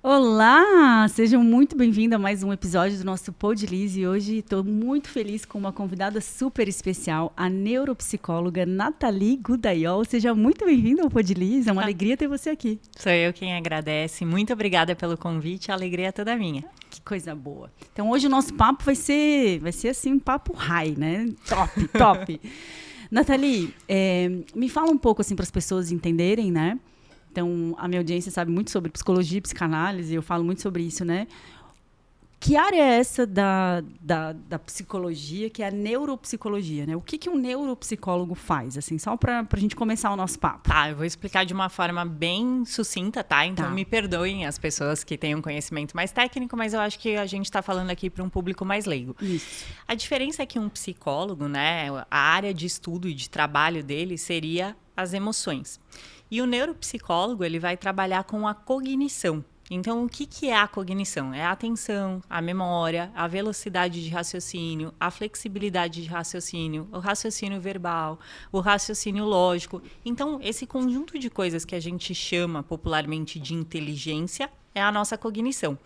Olá, sejam muito bem-vindos a mais um episódio do nosso Podilize. E hoje estou muito feliz com uma convidada super especial, a neuropsicóloga Nathalie Gudaiol. Seja muito bem-vinda ao Podilize, é uma alegria ter você aqui. Sou eu quem agradece. Muito obrigada pelo convite, a alegria é toda minha. Que coisa boa. Então hoje o nosso papo vai ser assim um papo high, né? Top, top. Nathalie, me fala um pouco assim para as pessoas entenderem, né? Então, a minha audiência sabe muito sobre psicologia e psicanálise, eu falo muito sobre isso, né? Que área é essa da psicologia, que é a neuropsicologia, né? O que um neuropsicólogo faz, assim, só para a gente começar o nosso papo? Tá, eu vou explicar de uma forma bem sucinta, tá? Então, Tá. me perdoem as pessoas que têm um conhecimento mais técnico, mas eu acho que a gente está falando aqui para um público mais leigo. Isso. A diferença é que um psicólogo, né, a área de estudo e de trabalho dele seria as emoções. E o neuropsicólogo, ele vai trabalhar com a cognição. Então, o que é a cognição? É a atenção, a memória, a velocidade de raciocínio, a flexibilidade de raciocínio, o raciocínio verbal, o raciocínio lógico. Então, esse conjunto de coisas que a gente chama popularmente de inteligência é a nossa cognição.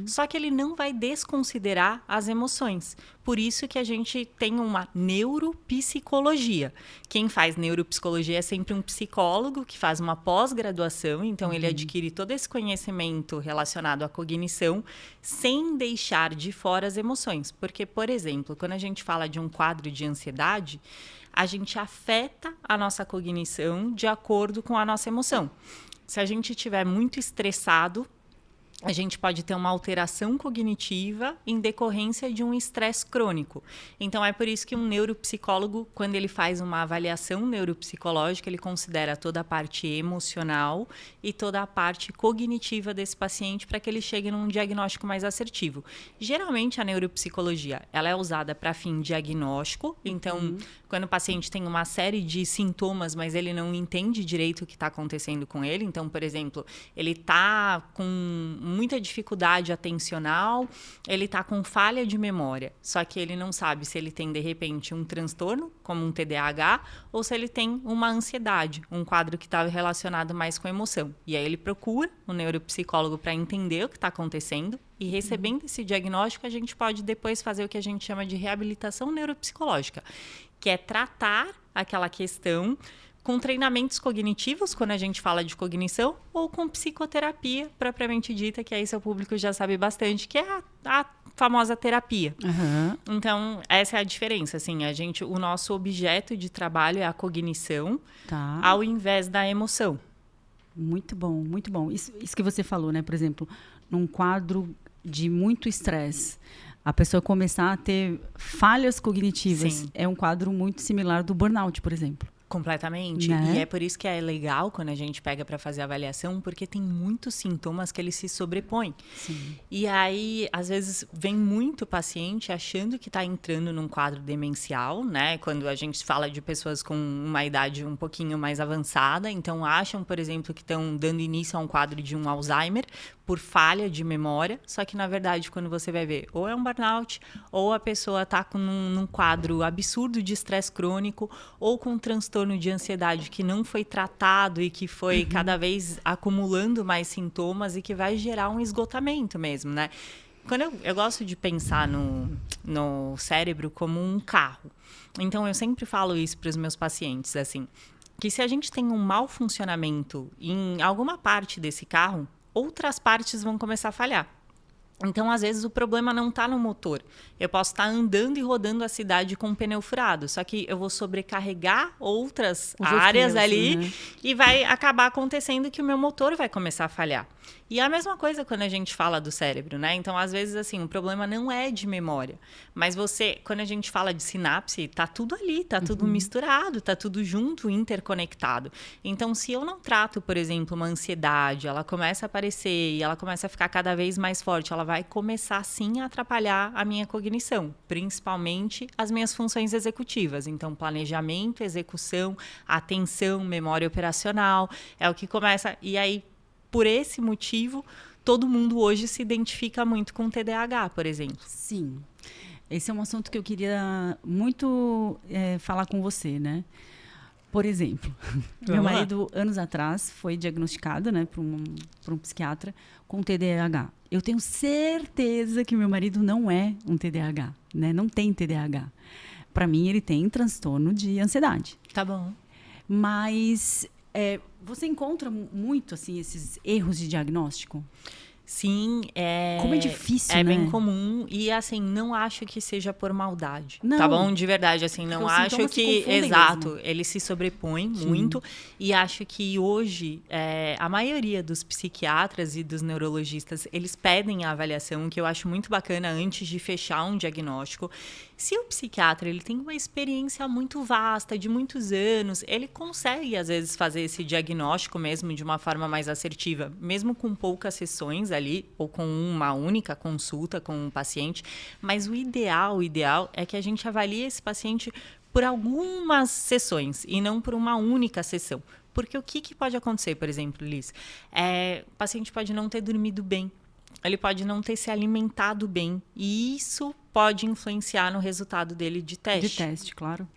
Só que ele não vai desconsiderar as emoções. Por isso que a gente tem uma neuropsicologia. Quem faz neuropsicologia é sempre um psicólogo que faz uma pós-graduação, então ele adquire todo esse conhecimento relacionado à cognição, sem deixar de fora as emoções. Porque, por exemplo, quando a gente fala de um quadro de ansiedade, a gente afeta a nossa cognição de acordo com a nossa emoção. Se a gente estiver muito estressado, a gente pode ter uma alteração cognitiva em decorrência de um estresse crônico. Então, é por isso que um neuropsicólogo, quando ele faz uma avaliação neuropsicológica, ele considera toda a parte emocional e toda a parte cognitiva desse paciente para que ele chegue num diagnóstico mais assertivo. Geralmente, a neuropsicologia ela é usada para fim diagnóstico. Então, quando o paciente tem uma série de sintomas, mas ele não entende direito o que está acontecendo com ele. Então, por exemplo, ele está com muita dificuldade atencional, ele está com falha de memória, só que ele não sabe se ele tem, de repente, um transtorno, como um TDAH, ou se ele tem uma ansiedade, um quadro que está relacionado mais com emoção. E aí ele procura um neuropsicólogo para entender o que está acontecendo, e recebendo esse diagnóstico, a gente pode depois fazer o que a gente chama de reabilitação neuropsicológica, que é tratar aquela questão com treinamentos cognitivos, quando a gente fala de cognição, ou com psicoterapia, propriamente dita, que aí seu público já sabe bastante, que é a famosa terapia. Então, essa é a diferença, assim, o nosso objeto de trabalho é a cognição, ao invés da emoção. Muito bom, muito bom. Isso que você falou, né? Por exemplo, num quadro de muito estresse, a pessoa começar a ter falhas cognitivas. Sim. É um quadro muito similar do burnout, por exemplo. Completamente. Né? E é por isso que é legal quando a gente pega para fazer a avaliação, porque tem muitos sintomas que eles se sobrepõem. Sim. E aí, às vezes, vem muito paciente achando que está entrando num quadro demencial, né? Quando a gente fala de pessoas com uma idade um pouquinho mais avançada, então acham, por exemplo, que estão dando início a um quadro de um Alzheimer por falha de memória, só que, na verdade, quando você vai ver, ou é um burnout, ou a pessoa está com num quadro absurdo de estresse crônico, ou com um transtorno de ansiedade que não foi tratado e que foi cada vez acumulando mais sintomas e que vai gerar um esgotamento mesmo, né? Quando eu gosto de pensar no cérebro como um carro. Então, eu sempre falo isso para os meus pacientes, assim, que se a gente tem um mau funcionamento em alguma parte desse carro, outras partes vão começar a falhar. Então, às vezes, o problema não está no motor. Eu posso estar andando e rodando a cidade com o pneu furado, só que eu vou sobrecarregar outras áreas pneus, ali, né? e vai acabar acontecendo que o meu motor vai começar a falhar. E é a mesma coisa quando a gente fala do cérebro, né? Então, às vezes, assim, o problema não é de memória. Mas quando a gente fala de sinapse, tá tudo ali, tá tudo misturado, tá tudo junto, interconectado. Então, se eu não trato, por exemplo, uma ansiedade, ela começa a aparecer e ela começa a ficar cada vez mais forte, ela vai começar, sim, a atrapalhar a minha cognição, principalmente as minhas funções executivas. Então, planejamento, execução, atenção, memória operacional, é o que começa. E aí, por esse motivo, todo mundo hoje se identifica muito com TDAH, por exemplo. Sim. Esse é um assunto que eu queria muito falar com você, né? Por exemplo, meu marido, anos atrás, foi diagnosticado, né, por um psiquiatra com TDAH. Eu tenho certeza que meu marido não é um TDAH, né? Não tem TDAH. Para mim, ele tem transtorno de ansiedade. Tá bom. Mas você encontra muito, assim, esses erros de diagnóstico? Sim, Como é difícil, é né? bem comum e, assim, não acho que seja por maldade, Não, tá bom? De verdade, assim, porque não os acho sintomas se que... confundem Exato, mesmo. ele se sobrepõe muito e acho que hoje a maioria dos psiquiatras e dos neurologistas, eles pedem a avaliação, que eu acho muito bacana antes de fechar um diagnóstico. Se o psiquiatra ele tem uma experiência muito vasta, de muitos anos, ele consegue, às vezes, fazer esse diagnóstico mesmo de uma forma mais assertiva, mesmo com poucas sessões ali, ou com uma única consulta com um paciente. Mas o ideal é que a gente avalie esse paciente por algumas sessões e não por uma única sessão. Porque o que pode acontecer, por exemplo, Liz? O paciente pode não ter dormido bem. Ele pode não ter se alimentado bem. E isso pode influenciar no resultado dele de teste. De teste, claro.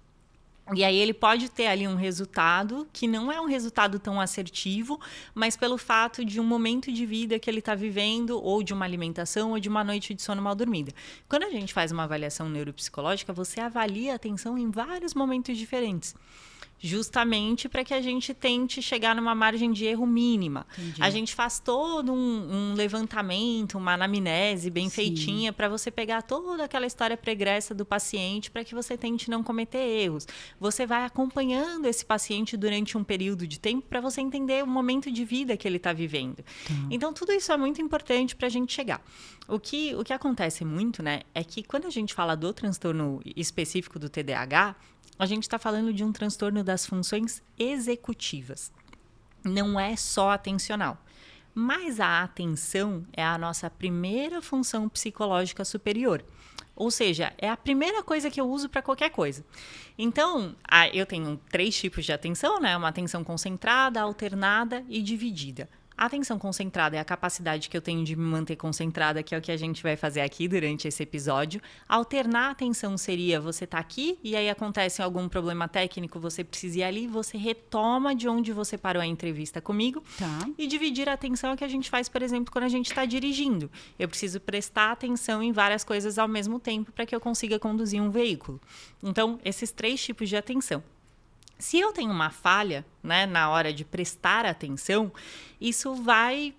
E aí ele pode ter ali um resultado que não é um resultado tão assertivo, mas pelo fato de um momento de vida que ele está vivendo, ou de uma alimentação, ou de uma noite de sono mal dormida. Quando a gente faz uma avaliação neuropsicológica, você avalia a atenção em vários momentos diferentes. Justamente para que a gente tente chegar numa margem de erro mínima. Entendi. A gente faz todo um levantamento, uma anamnese bem feitinha para você pegar toda aquela história pregressa do paciente para que você tente não cometer erros. Você vai acompanhando esse paciente durante um período de tempo para você entender o momento de vida que ele está vivendo. Então, tudo isso é muito importante para a gente chegar. O que acontece muito, né, é que quando a gente fala do transtorno específico do TDAH, a gente está falando de um transtorno das funções executivas. Não é só atencional. Mas a atenção é a nossa primeira função psicológica superior. Ou seja, é a primeira coisa que eu uso para qualquer coisa. Então, eu tenho 3 tipos de atenção, né? Uma atenção concentrada, alternada e dividida. A atenção concentrada é a capacidade que eu tenho de me manter concentrada, que é o que a gente vai fazer aqui durante esse episódio. Alternar a atenção seria você tá aqui e aí acontece algum problema técnico, você precisa ir ali, você retoma de onde você parou a entrevista comigo. Tá. E dividir a atenção é o que a gente faz, por exemplo, quando a gente está dirigindo. Eu preciso prestar atenção em várias coisas ao mesmo tempo para que eu consiga conduzir um veículo. Então, esses 3 tipos de atenção. Se eu tenho uma falha, né, na hora de prestar atenção, isso vai,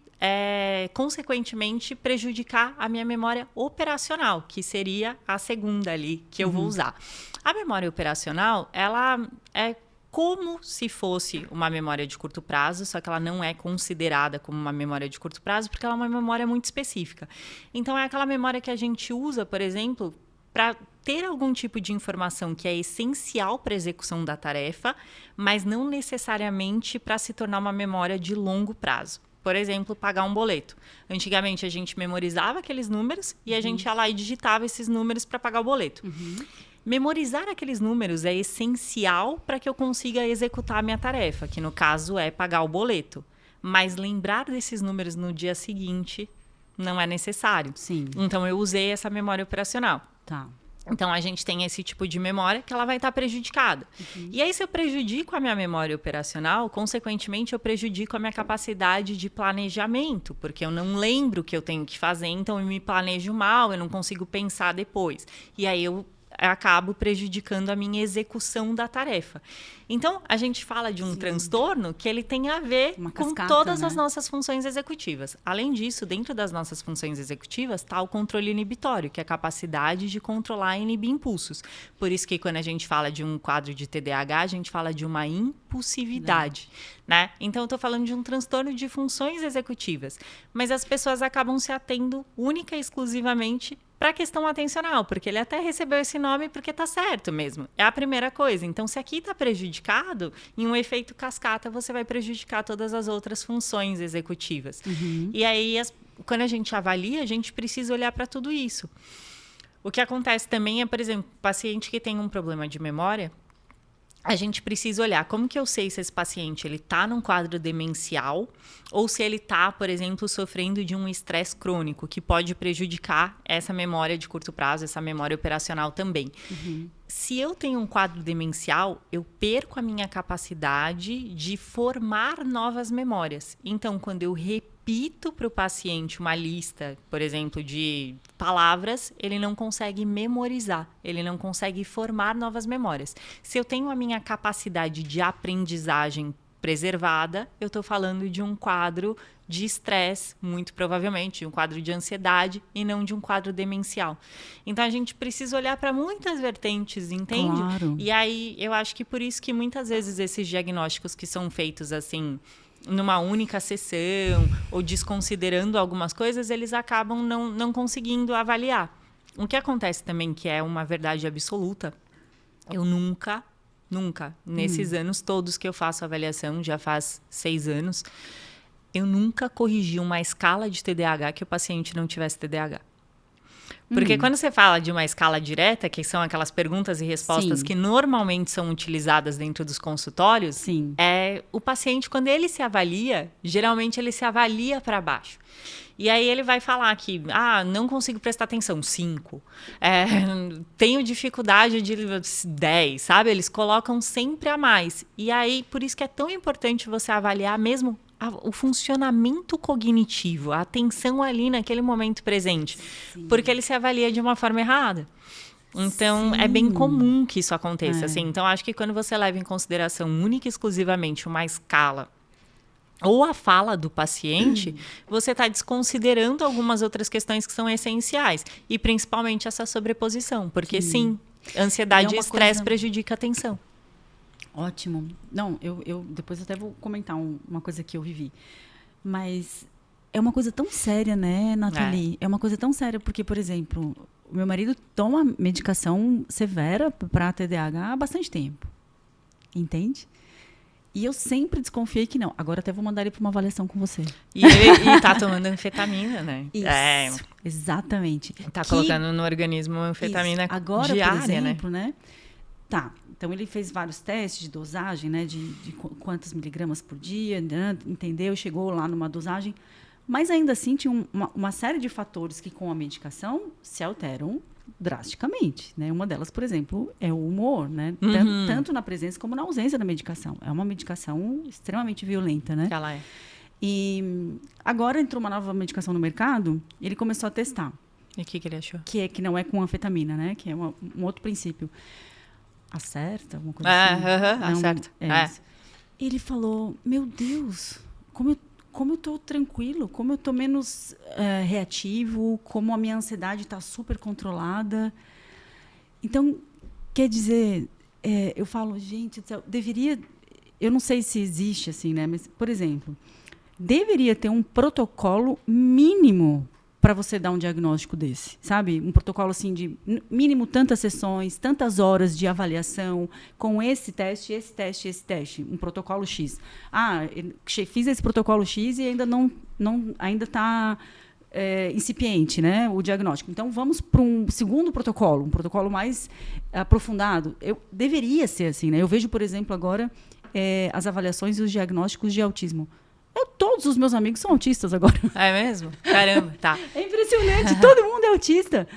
consequentemente, prejudicar a minha memória operacional, que seria a segunda ali que eu vou usar. A memória operacional, ela é como se fosse uma memória de curto prazo, só que ela não é considerada como uma memória de curto prazo, porque ela é uma memória muito específica. Então, é aquela memória que a gente usa, por exemplo, para ter algum tipo de informação que é essencial para a execução da tarefa, mas não necessariamente para se tornar uma memória de longo prazo. Por exemplo, pagar um boleto. Antigamente, a gente memorizava aqueles números e a gente ia lá e digitava esses números para pagar o boleto. Memorizar aqueles números é essencial para que eu consiga executar a minha tarefa, que no caso é pagar o boleto. Mas lembrar desses números no dia seguinte não é necessário. Sim. Então, eu usei essa memória operacional. Tá. Então, a gente tem esse tipo de memória que ela vai estar prejudicada. E aí, se eu prejudico a minha memória operacional, consequentemente, eu prejudico a minha capacidade de planejamento, porque eu não lembro o que eu tenho que fazer, então eu me planejo mal, eu não consigo pensar depois. E aí, eu acabo prejudicando a minha execução da tarefa. Então, a gente fala de um transtorno que ele tem a ver com todas as nossas funções executivas. Além disso, dentro das nossas funções executivas está o controle inibitório, que é a capacidade de controlar e inibir impulsos. Por isso que quando a gente fala de um quadro de TDAH, a gente fala de uma impulsividade, né? Então, eu estou falando de um transtorno de funções executivas. Mas as pessoas acabam se atendo única e exclusivamente para a questão atencional, porque ele até recebeu esse nome porque tá certo mesmo. É a primeira coisa. Então, se aqui está prejudicado, em um efeito cascata, você vai prejudicar todas as outras funções executivas. E aí, quando a gente avalia, a gente precisa olhar para tudo isso. O que acontece também é, por exemplo, paciente que tem um problema de memória, a gente precisa olhar como que eu sei se esse paciente está num quadro demencial ou se ele está, por exemplo, sofrendo de um estresse crônico que pode prejudicar essa memória de curto prazo, essa memória operacional também. se eu tenho um quadro demencial, eu perco a minha capacidade de formar novas memórias. Então, quando eu repito para o paciente uma lista, por exemplo, de palavras, ele não consegue memorizar, ele não consegue formar novas memórias. Se eu tenho a minha capacidade de aprendizagem preservada, eu estou falando de um quadro de estresse, muito provavelmente, de um quadro de ansiedade e não de um quadro demencial. Então, a gente precisa olhar para muitas vertentes, entende? Claro. E aí, eu acho que por isso que muitas vezes esses diagnósticos que são feitos assim, numa única sessão, ou desconsiderando algumas coisas, eles acabam não conseguindo avaliar. O que acontece também, que é uma verdade absoluta, eu nunca, nesses anos todos que eu faço avaliação, já faz 6 anos, eu nunca corrigi uma escala de TDAH que o paciente não tivesse TDAH. Porque quando você fala de uma escala direta, que são aquelas perguntas e respostas Sim. que normalmente são utilizadas dentro dos consultórios, Sim. o paciente, quando ele se avalia, geralmente ele se avalia para baixo. E aí ele vai falar que, não consigo prestar atenção, 5. Tenho dificuldade de 10, sabe? Eles colocam sempre a mais. E aí, por isso que é tão importante você avaliar mesmo o funcionamento cognitivo, a atenção ali naquele momento presente. Sim. Porque ele se avalia de uma forma errada. Então, é bem comum que isso aconteça. Assim. Então, acho que quando você leva em consideração única e exclusivamente uma escala ou a fala do paciente, você está desconsiderando algumas outras questões que são essenciais. E principalmente essa sobreposição. Porque, sim ansiedade e estresse prejudica a atenção. Ótimo. Não, eu depois até vou comentar uma coisa que eu vivi. Mas é uma coisa tão séria, né, Nathalie? É uma coisa tão séria, porque, por exemplo, o meu marido toma medicação severa para TDAH há bastante tempo. Entende? E eu sempre desconfiei que não. Agora até vou mandar ele para uma avaliação com você. E ele tá tomando anfetamina, né? Isso, exatamente. Tá colocando no organismo uma anfetamina agora, diária, por exemplo, né? Tá, então ele fez vários testes de dosagem, né? De quantos miligramas por dia, né, entendeu? Chegou lá numa dosagem. Mas ainda assim tinha uma série de fatores que com a medicação se alteram drasticamente, né? Uma delas, por exemplo, é o humor, né? Tanto na presença como na ausência da medicação. É uma medicação extremamente violenta, né? Ela é. E agora entrou uma nova medicação no mercado e ele começou a testar. E o que ele achou? Que não é com anfetamina, né? Que é um outro princípio. Acerta, alguma coisa assim. Acerta. E ele falou, meu Deus, como eu tô tranquilo, como eu tô menos reativo, como a minha ansiedade está super controlada. Então, quer dizer, eu falo, gente, deveria... Eu não sei se existe assim, né? Mas, por exemplo, deveria ter um protocolo mínimo para você dar um diagnóstico desse, sabe? Um protocolo assim de mínimo tantas sessões, tantas horas de avaliação com esse teste, esse teste, esse teste, um protocolo X. Fiz esse protocolo X e ainda está incipiente, né? O diagnóstico. Então vamos para um segundo protocolo, um protocolo mais aprofundado. Deveria ser assim, né? Eu vejo, por exemplo, agora as avaliações e os diagnósticos de autismo. Todos os meus amigos são autistas agora. É mesmo? Caramba, tá. É impressionante, todo mundo é autista.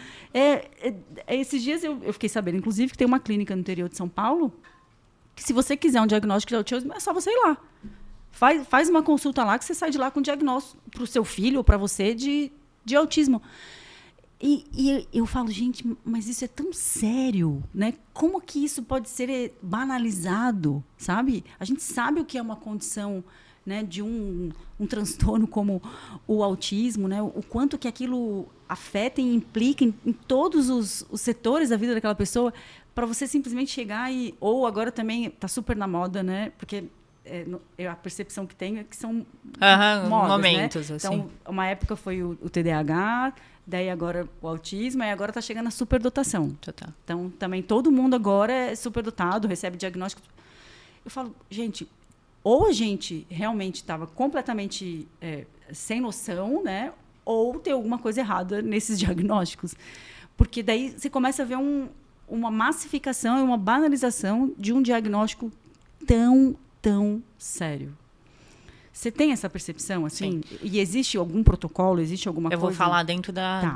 Esses dias eu fiquei sabendo, inclusive, que tem uma clínica no interior de São Paulo, que se você quiser um diagnóstico de autismo, é só você ir lá. Faz uma consulta lá, que você sai de lá com um diagnóstico para o seu filho ou para você de autismo. E eu falo, gente, mas isso é tão sério, né? Como que isso pode ser banalizado, sabe? A gente sabe o que é uma condição... Né, de um transtorno como o autismo, né, o quanto que aquilo afeta e implica em todos os setores da vida daquela pessoa, para você simplesmente chegar ou agora também está super na moda, né, porque a percepção que tenho é que são modas, momentos, né? assim. Então, uma época foi o TDAH, daí agora o autismo, e agora está chegando a superdotação. Total. Então, também todo mundo agora é superdotado, recebe diagnóstico. Eu falo, gente... Ou a gente realmente estava completamente sem noção, né? Ou tem alguma coisa errada nesses diagnósticos. Porque daí você começa a ver uma massificação e uma banalização de um diagnóstico tão sério. Você tem essa percepção, assim? Sim. E existe algum protocolo, existe alguma coisa? Eu vou falar dentro da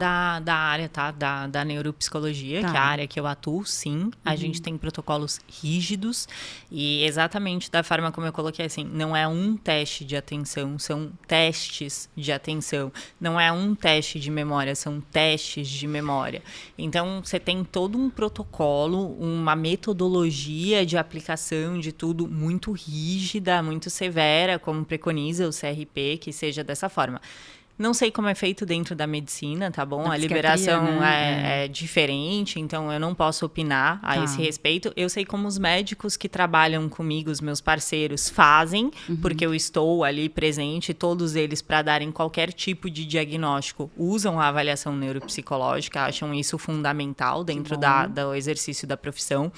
área, tá? Da neuropsicologia, que é a área que eu atuo, sim. A gente tem protocolos rígidos e exatamente da forma como eu coloquei, assim, não é um teste de atenção, são testes de atenção. Não é um teste de memória, são testes de memória. Então, você tem todo um protocolo, uma metodologia de aplicação de tudo muito rígida, muito severa, como preconiza o CRP, que seja dessa forma. Não sei como é feito dentro da medicina, tá bom? A liberação, né? é diferente, então eu não posso opinar a esse respeito. Eu sei como os médicos que trabalham comigo, os meus parceiros, fazem, porque eu estou ali presente, todos eles, para darem qualquer tipo de diagnóstico, usam a avaliação neuropsicológica, acham isso fundamental dentro do exercício da profissão.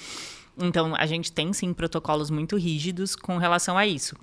Então, a gente tem, sim, protocolos muito rígidos com relação a isso.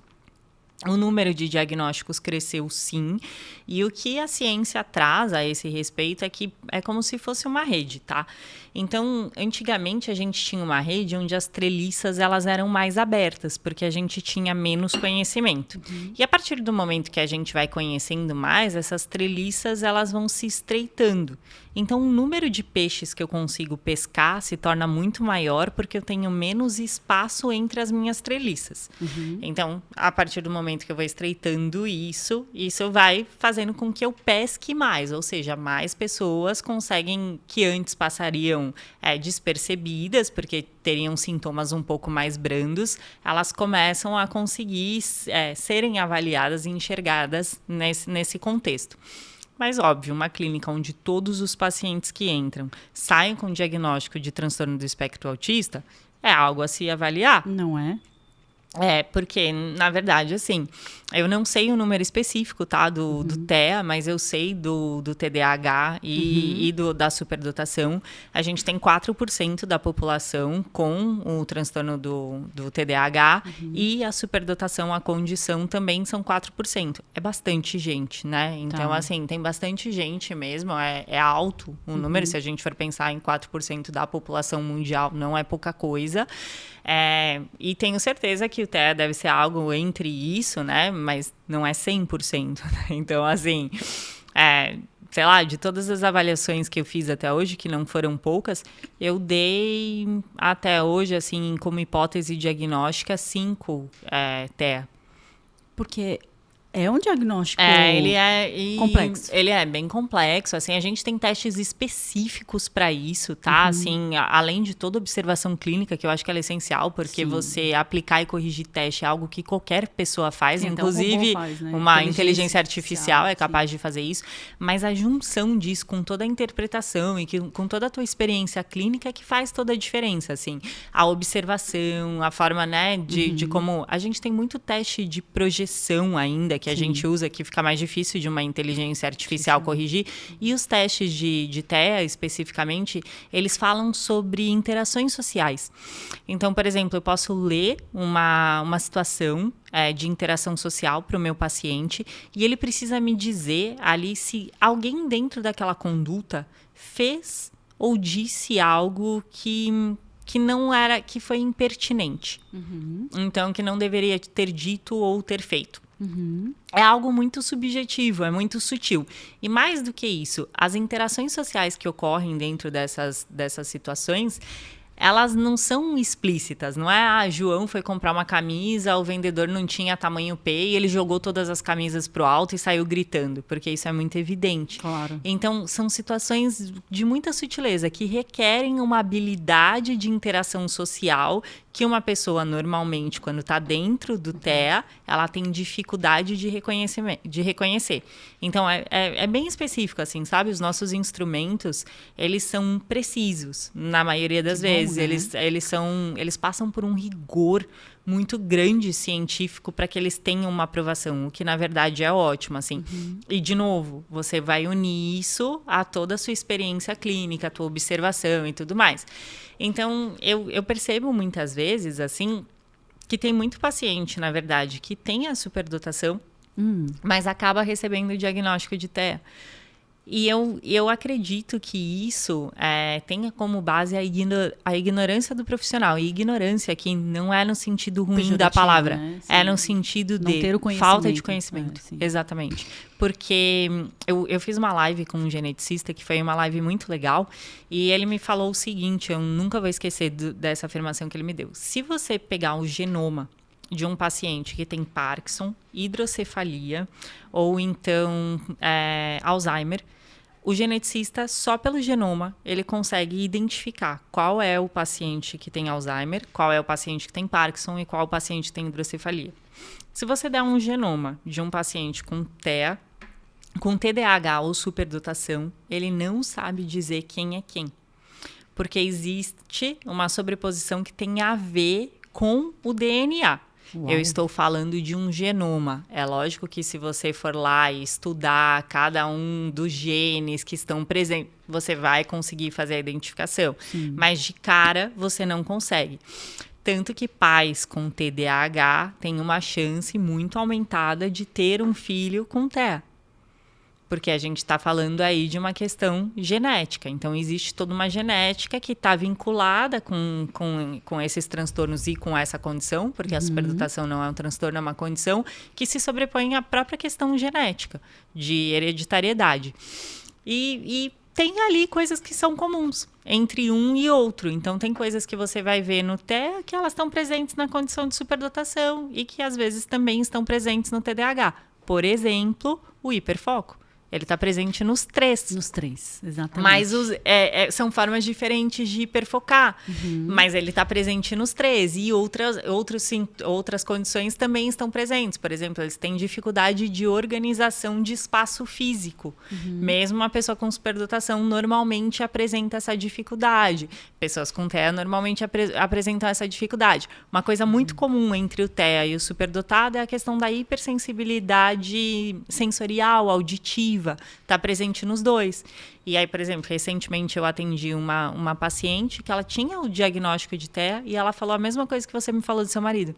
O número de diagnósticos cresceu, sim, e o que a ciência traz a esse respeito é que é como se fosse uma rede, tá? Então, antigamente a gente tinha uma rede onde as treliças elas eram mais abertas, porque a gente tinha menos conhecimento. E a partir do momento que a gente vai conhecendo mais, essas treliças elas vão se estreitando. Então, o número de peixes que eu consigo pescar se torna muito maior porque eu tenho menos espaço entre as minhas treliças. Então, a partir do momento que eu vou estreitando isso vai fazendo com que eu pesque mais, ou seja, mais pessoas conseguem, que antes passariam despercebidas, porque teriam sintomas um pouco mais brandos, elas começam a conseguir serem avaliadas e enxergadas nesse contexto. Mas, óbvio, uma clínica onde todos os pacientes que entram saem com diagnóstico de transtorno do espectro autista é algo a se avaliar. Não é? Porque, na verdade, assim, eu não sei o número específico, tá, do TEA, mas eu sei do TDAH e da superdotação. A gente tem 4% da população com o transtorno do TDAH e a superdotação, a condição, também são 4%. É bastante gente, né? Então, assim, tem bastante gente mesmo, é alto o número. Se a gente for pensar em 4% da população mundial, não é pouca coisa. E tenho certeza que o TEA deve ser algo entre isso, né? Mas não é 100%. Né? Então, assim, sei lá, de todas as avaliações que eu fiz até hoje, que não foram poucas, eu dei até hoje, assim, como hipótese diagnóstica, 5 TEA. Porque é um diagnóstico complexo. Ele é bem complexo, assim, a gente tem testes específicos para isso, tá? Assim, além de toda observação clínica, que eu acho que ela é essencial, porque você aplicar e corrigir teste é algo que qualquer pessoa faz, inclusive uma inteligência artificial é capaz de fazer isso, mas a junção disso com toda a interpretação e com toda a tua experiência clínica é que faz toda a diferença, assim. A observação, a forma, né, de como... A gente tem muito teste de projeção ainda, que a gente usa, que fica mais difícil de uma inteligência artificial corrigir. E os testes de TEA, especificamente, eles falam sobre interações sociais. Então, por exemplo, eu posso ler uma situação de interação social para o meu paciente e ele precisa me dizer ali se alguém dentro daquela conduta fez ou disse algo que não era, que foi impertinente. Então, que não deveria ter dito ou ter feito. É algo muito subjetivo, é muito sutil. E mais do que isso, as interações sociais que ocorrem dentro dessas situações, elas não são explícitas, não é João foi comprar uma camisa, o vendedor não tinha tamanho P e ele jogou todas as camisas pro alto e saiu gritando, porque isso é muito evidente. Claro. Então, são situações de muita sutileza que requerem uma habilidade de interação social que uma pessoa normalmente, quando está dentro do TEA, ela tem dificuldade de reconhecer. Então, é bem específico, assim, sabe? Os nossos instrumentos, eles são precisos, na maioria das vezes. Né? Eles passam por um rigor muito grande científico para que eles tenham uma aprovação, o que na verdade é ótimo, assim. E, de novo, você vai unir isso a toda a sua experiência clínica, a tua observação e tudo mais. Então, eu percebo muitas vezes, assim, que tem muito paciente, na verdade, que tem a superdotação, mas acaba recebendo o diagnóstico de TEA. E eu acredito que isso tenha como base a ignorância do profissional. E ignorância aqui não é no sentido ruim da palavra. Né? É no sentido de falta de conhecimento. Exatamente. Porque eu fiz uma live com um geneticista, que foi uma live muito legal, e ele me falou o seguinte, eu nunca vou esquecer dessa afirmação que ele me deu. Se você pegar o genoma de um paciente que tem Parkinson, hidrocefalia ou então Alzheimer, o geneticista, só pelo genoma, ele consegue identificar qual é o paciente que tem Alzheimer, qual é o paciente que tem Parkinson e qual é o paciente que tem hidrocefalia. Se você der um genoma de um paciente com TEA, com TDAH ou superdotação, ele não sabe dizer quem é quem. Porque existe uma sobreposição que tem a ver com o DNA. Uau. Eu estou falando de um genoma. É lógico que se você for lá e estudar cada um dos genes que estão presentes, você vai conseguir fazer a identificação. Sim. Mas de cara, você não consegue. Tanto que pais com TDAH têm uma chance muito aumentada de ter um filho com TEA. Porque a gente está falando aí de uma questão genética. Então, existe toda uma genética que está vinculada com esses transtornos e com essa condição, porque a superdotação não é um transtorno, é uma condição que se sobrepõe à própria questão genética, de hereditariedade. E tem ali coisas que são comuns entre um e outro. Então, tem coisas que você vai ver no TEA que elas estão presentes na condição de superdotação e que, às vezes, também estão presentes no TDAH. Por exemplo, o hiperfoco. Ele está presente nos três. Nos três, exatamente. Mas são formas diferentes de hiperfocar. Mas ele está presente nos três. E outras condições também estão presentes. Por exemplo, eles têm dificuldade de organização de espaço físico. Mesmo uma pessoa com superdotação normalmente apresenta essa dificuldade. Pessoas com TEA normalmente apresentam essa dificuldade. Uma coisa muito comum entre o TEA e o superdotado é a questão da hipersensibilidade sensorial, auditiva. Está presente nos dois. E aí, por exemplo, recentemente eu atendi uma paciente que ela tinha o diagnóstico de TEA e ela falou a mesma coisa que você me falou do seu marido.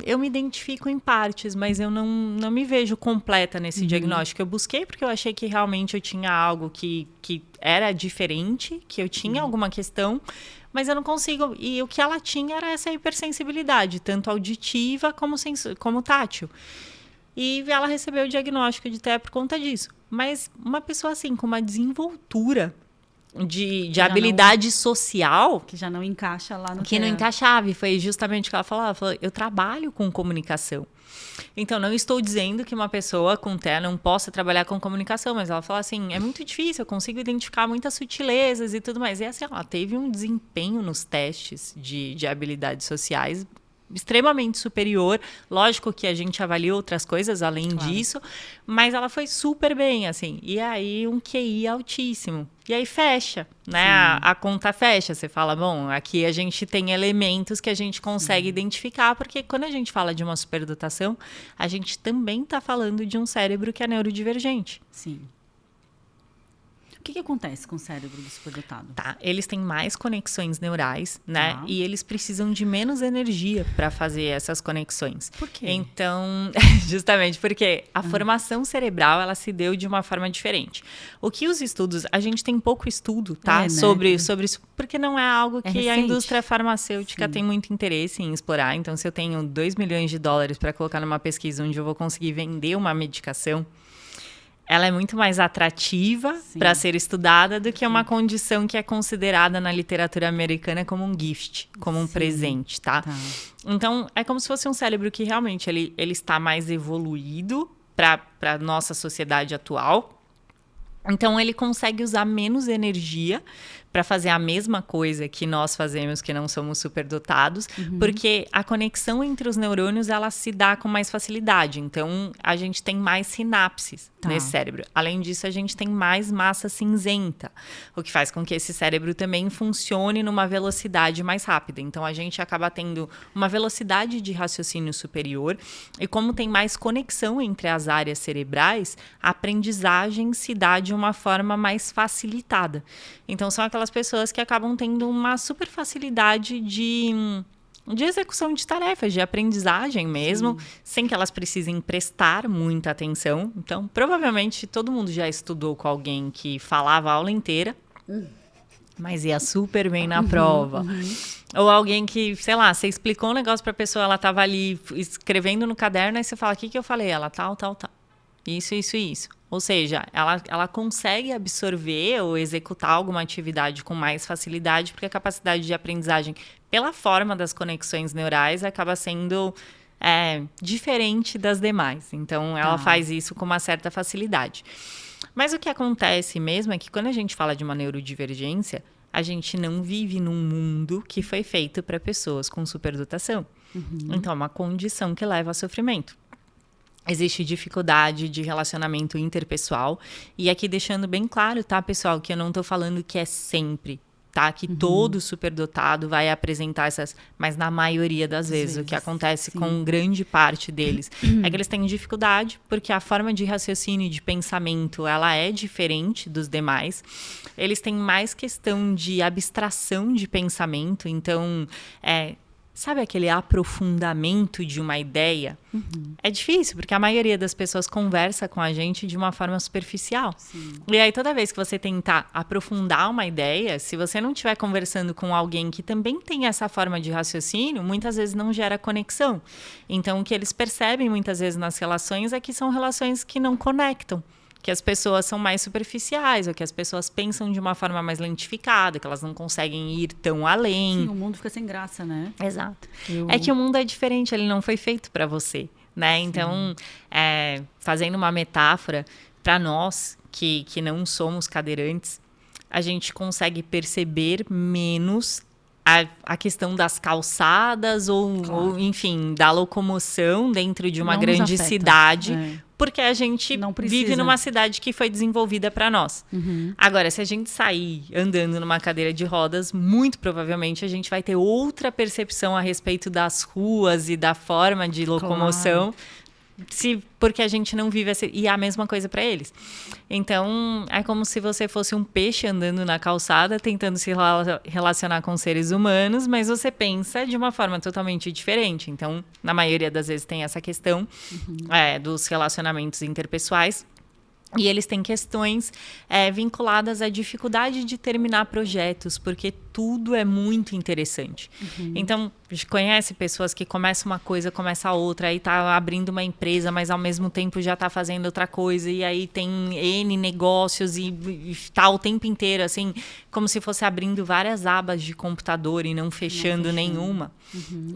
Eu me identifico em partes, mas eu não me vejo completa nesse diagnóstico. Eu busquei porque eu achei que realmente eu tinha algo que era diferente, que eu tinha alguma questão, mas eu não consigo. E o que ela tinha era essa hipersensibilidade, tanto auditiva como tátil. E ela recebeu o diagnóstico de TEA por conta disso. Mas uma pessoa assim, com uma desenvoltura de habilidade social... Que já não encaixa lá no que TEA. Não encaixava. E foi justamente o que ela falou. Ela falou, eu trabalho com comunicação. Então, não estou dizendo que uma pessoa com TEA não possa trabalhar com comunicação. Mas ela falou assim, é muito difícil, eu consigo identificar muitas sutilezas e tudo mais. E assim, ela teve um desempenho nos testes de habilidades sociais extremamente superior. Lógico que a gente avalia outras coisas além disso, mas ela foi super bem, assim. E aí, um QI altíssimo. E aí fecha, né? A conta fecha. Você fala, bom, aqui a gente tem elementos que a gente consegue identificar, porque quando a gente fala de uma superdotação, a gente também está falando de um cérebro que é neurodivergente. Sim. O que acontece com o cérebro do superdotado? Tá, eles têm mais conexões neurais, né? E eles precisam de menos energia para fazer essas conexões. Por quê? Então, justamente porque a formação cerebral, ela se deu de uma forma diferente. O que os estudos... A gente tem pouco estudo, tá? Né? sobre isso, porque não é algo que recente. A indústria farmacêutica tem muito interesse em explorar. Então, se eu tenho $2 milhões para colocar numa pesquisa onde eu vou conseguir vender uma medicação, ela é muito mais atrativa para ser estudada do que uma condição que é considerada na literatura americana como um gift, como um presente, tá? Então, é como se fosse um cérebro que realmente ele está mais evoluído para a nossa sociedade atual. Então, ele consegue usar menos energia para fazer a mesma coisa que nós fazemos, que não somos superdotados, porque a conexão entre os neurônios, ela se dá com mais facilidade. Então, a gente tem mais sinapses nesse cérebro. Além disso, a gente tem mais massa cinzenta, o que faz com que esse cérebro também funcione numa velocidade mais rápida. Então, a gente acaba tendo uma velocidade de raciocínio superior, e como tem mais conexão entre as áreas cerebrais, a aprendizagem se dá de uma forma mais facilitada. Então, são aquelas pessoas que acabam tendo uma super facilidade de de execução de tarefas, de aprendizagem mesmo, sem que elas precisem prestar muita atenção. Então, provavelmente, todo mundo já estudou com alguém que falava a aula inteira, mas ia super bem na prova. Ou alguém que, sei lá, você explicou um negócio para a pessoa, ela estava ali escrevendo no caderno, aí você fala, o que eu falei? Ela, tal. Isso. Ou seja, ela consegue absorver ou executar alguma atividade com mais facilidade, porque a capacidade de aprendizagem, pela forma das conexões neurais, acaba sendo diferente das demais. Então, ela faz isso com uma certa facilidade. Mas o que acontece mesmo é que quando a gente fala de uma neurodivergência, a gente não vive num mundo que foi feito para pessoas com superdotação. Então, é uma condição que leva a sofrimento. Existe dificuldade de relacionamento interpessoal. E aqui deixando bem claro, tá, pessoal, que eu não tô falando que é sempre, tá? Que todo superdotado vai apresentar essas... Mas na maioria das vezes, o que acontece com grande parte deles é que eles têm dificuldade, porque a forma de raciocínio e de pensamento, ela é diferente dos demais. Eles têm mais questão de abstração de pensamento. Então, sabe aquele aprofundamento de uma ideia? É difícil, porque a maioria das pessoas conversa com a gente de uma forma superficial. E aí, toda vez que você tentar aprofundar uma ideia, se você não estiver conversando com alguém que também tem essa forma de raciocínio, muitas vezes não gera conexão. Então, o que eles percebem muitas vezes nas relações é que são relações que não conectam. Que as pessoas são mais superficiais, ou que as pessoas pensam de uma forma mais lentificada, que elas não conseguem ir tão além. Sim, o mundo fica sem graça, né? Exato. É que o mundo é diferente, ele não foi feito para você, né? Então, fazendo uma metáfora, para nós que não somos cadeirantes, a gente consegue perceber menos a questão das calçadas ou, enfim, da locomoção dentro de uma Não grande cidade, porque a gente Não vive precisa. numa cidade que foi desenvolvida para nós. Agora, se a gente sair andando numa cadeira de rodas, muito provavelmente a gente vai ter outra percepção a respeito das ruas e da forma de locomoção, porque a gente não vive e é a mesma coisa para eles. Então, é como se você fosse um peixe andando na calçada, tentando se relacionar com seres humanos, mas você pensa de uma forma totalmente diferente. Então, na maioria das vezes tem essa questão dos relacionamentos interpessoais. E eles têm questões vinculadas à dificuldade de terminar projetos, porque tudo é muito interessante. Então, a gente conhece pessoas que começam uma coisa, começa outra, aí tá abrindo uma empresa, mas ao mesmo tempo já tá fazendo outra coisa, e aí tem N negócios e tá o tempo inteiro, assim, como se fosse abrindo várias abas de computador e não fechando nenhuma.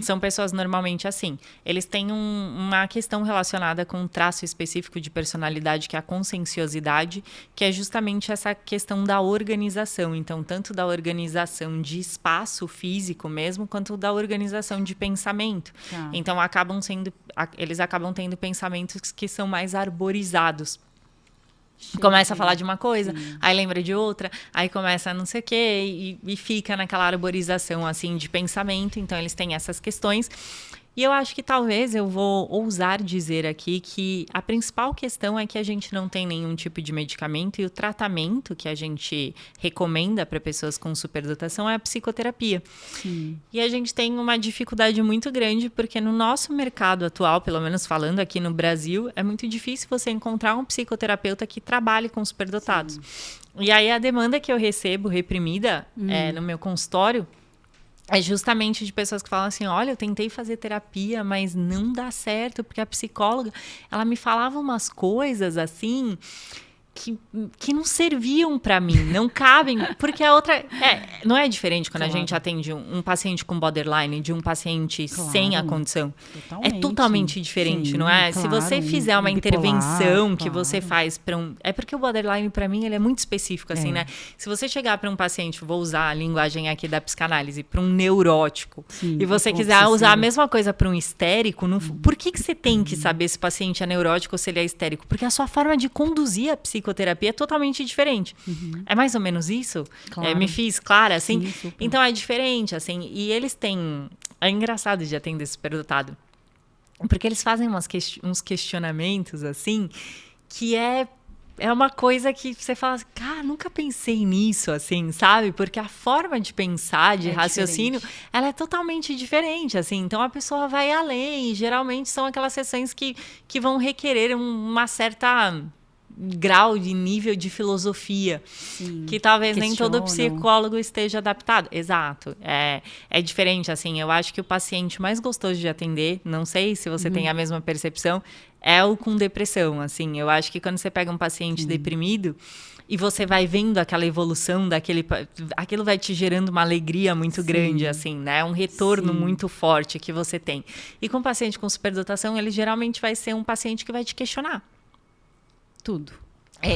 São pessoas normalmente assim. Eles têm uma questão relacionada com um traço específico de personalidade, que é a conscienciosidade, que é justamente essa questão da organização. Então, tanto da organização de espaço físico mesmo, quanto da organização de pensamento. Então, eles acabam tendo pensamentos que são mais arborizados. Começa a falar de uma coisa, aí lembra de outra, aí começa a não sei o quê, e fica naquela arborização assim, de pensamento. Então, eles têm essas questões. E eu acho que talvez eu vou ousar dizer aqui que a principal questão é que a gente não tem nenhum tipo de medicamento, e o tratamento que a gente recomenda para pessoas com superdotação é a psicoterapia. E a gente tem uma dificuldade muito grande, porque no nosso mercado atual, pelo menos falando aqui no Brasil, é muito difícil você encontrar um psicoterapeuta que trabalhe com superdotados. E aí a demanda que eu recebo reprimida no meu consultório é justamente de pessoas que falam assim, olha, eu tentei fazer terapia, mas não dá certo, porque a psicóloga, ela me falava umas coisas assim que não serviam para mim, não cabem, porque a outra... não é diferente quando a gente atende um paciente com borderline de um paciente sem a condição. É totalmente diferente, não é? Se você fizer uma intervenção que você faz para É porque o borderline, para mim, ele é muito específico, assim, né? Se você chegar para um paciente, vou usar a linguagem aqui da psicanálise, para um neurótico, e você quiser usar a mesma coisa para um histérico, por que você tem que saber se o paciente é neurótico ou se ele é histérico? Porque a sua forma de conduzir a psicoterapia é totalmente diferente. É mais ou menos isso? Me fiz clara, assim? Sim, então, é diferente, assim. E eles têm... É engraçado de atender superdotado, porque eles fazem uns questionamentos, assim, que é uma coisa que você fala assim, cara, nunca pensei nisso, assim, sabe? Porque a forma de pensar, de raciocínio, ela é totalmente diferente, assim. Então, a pessoa vai além. E, geralmente, são aquelas sessões que vão requerer uma certa grau de nível de filosofia. Sim, que talvez nem todo questionam. psicólogo esteja adaptado. Exato. É diferente, assim. Eu acho que o paciente mais gostoso de atender, não sei se você tem a mesma percepção, é o com depressão, assim. Eu acho que quando você pega um paciente deprimido e você vai vendo aquela evolução aquilo vai te gerando uma alegria muito grande, assim, né? Um retorno muito forte que você tem. E com o paciente com superdotação, ele geralmente vai ser um paciente que vai te questionar. Tudo.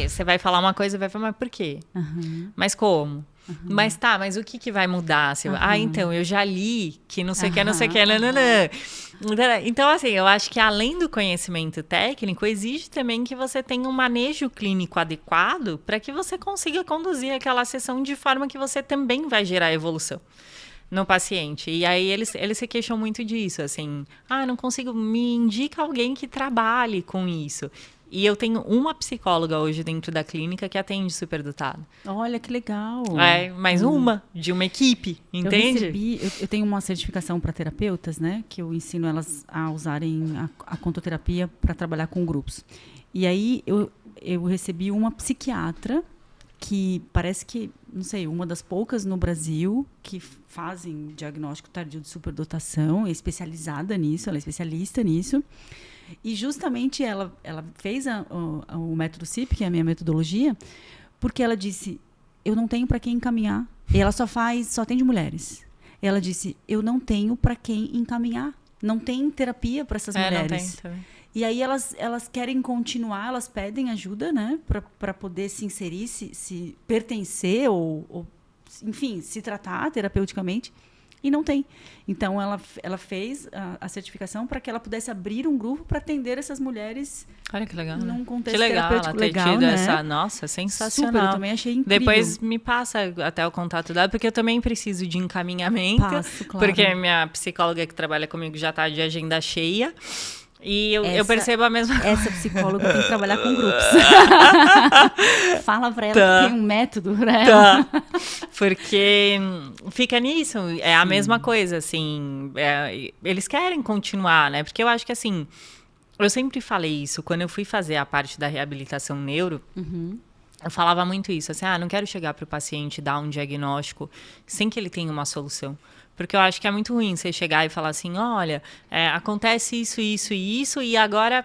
Você vai falar uma coisa e vai falar, mas por quê? Mas como? Mas mas o que vai mudar? Então, eu já li que não sei o que, não sei o que, nananã. Então, assim, eu acho que além do conhecimento técnico, exige também que você tenha um manejo clínico adequado para que você consiga conduzir aquela sessão de forma que você também vai gerar evolução no paciente. E aí eles se queixam muito disso, assim, não consigo, me indica alguém que trabalhe com isso. E eu tenho uma psicóloga hoje dentro da clínica que atende superdotado. Olha que legal. Mais uma, de uma equipe, entende? Eu tenho uma certificação para terapeutas, né? Que eu ensino elas a usarem a contoterapia para trabalhar com grupos. E aí eu recebi uma psiquiatra que parece que, não sei, uma das poucas no Brasil que fazem diagnóstico tardio de superdotação, é especializada nisso, ela é especialista nisso. E justamente ela fez o método CIP, que é a minha metodologia, porque ela disse, eu não tenho para quem encaminhar. E ela só atende mulheres. Ela disse, eu não tenho para quem encaminhar. Não tem terapia para essas mulheres. Não tem. E aí elas querem continuar, elas pedem ajuda, né? Para poder se inserir, se pertencer ou, enfim, se tratar terapeuticamente. E não tem. Então, ela fez a certificação para que ela pudesse abrir um grupo para atender essas mulheres. Olha que legal. Num contexto que legal, terapêutico ela ter legal, tido né? essa... Nossa, sensacional. Super, eu também achei incrível. Depois me passa até o contato dela, porque eu também preciso de encaminhamento. Passo, claro. Porque a minha psicóloga que trabalha comigo já está de agenda cheia. E eu percebo a mesma coisa. Essa psicóloga tem que trabalhar com grupos. Fala pra ela que tem um método pra ela. Porque fica nisso. É a mesma coisa, assim. Eles querem continuar, né? Porque eu acho que, assim... Eu sempre falei isso. Quando eu fui fazer a parte da reabilitação neuro... Eu falava muito isso. Assim, não quero chegar pro paciente e dar um diagnóstico sem que ele tenha uma solução. Porque eu acho que é muito ruim você chegar e falar assim, olha, acontece isso, isso e isso, e agora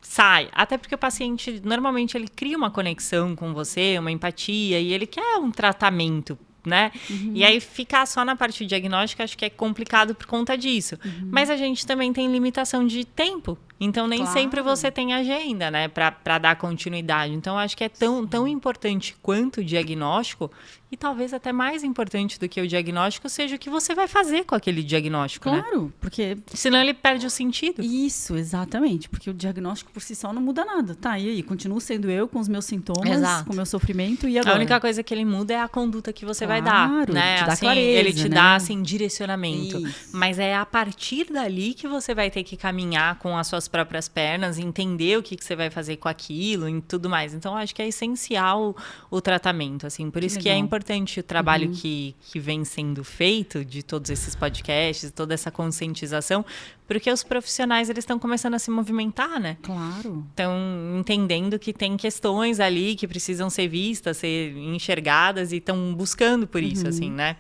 sai. Até porque o paciente, normalmente, ele cria uma conexão com você, uma empatia, e ele quer um tratamento, né? E aí, ficar só na parte diagnóstica, acho que é complicado por conta disso. Mas a gente também tem limitação de tempo. Então, nem sempre você tem agenda, né? Para dar continuidade. Então, acho que é tão importante quanto o diagnóstico, e talvez até mais importante do que o diagnóstico, seja o que você vai fazer com aquele diagnóstico, Claro, né? porque... Senão ele perde o sentido. Isso, exatamente. Porque o diagnóstico por si só não muda nada. Tá, e aí? Continuo sendo eu com os meus sintomas, Exato. com o meu sofrimento, e agora? A única coisa que ele muda é a conduta que você vai dar, né? Ele te dá assim, clareza, ele te né? dá, assim, direcionamento. Isso. Mas é a partir dali que você vai ter que caminhar com as suas próprias pernas, entender o que você vai fazer com aquilo e tudo mais. Então, acho que é essencial o tratamento, assim. Por isso que é importante o trabalho que vem sendo feito, de todos esses podcasts, toda essa conscientização, porque os profissionais, eles estão começando a se movimentar, né? Claro. Estão entendendo que tem questões ali que precisam ser vistas, ser enxergadas, e estão buscando por isso, assim, né?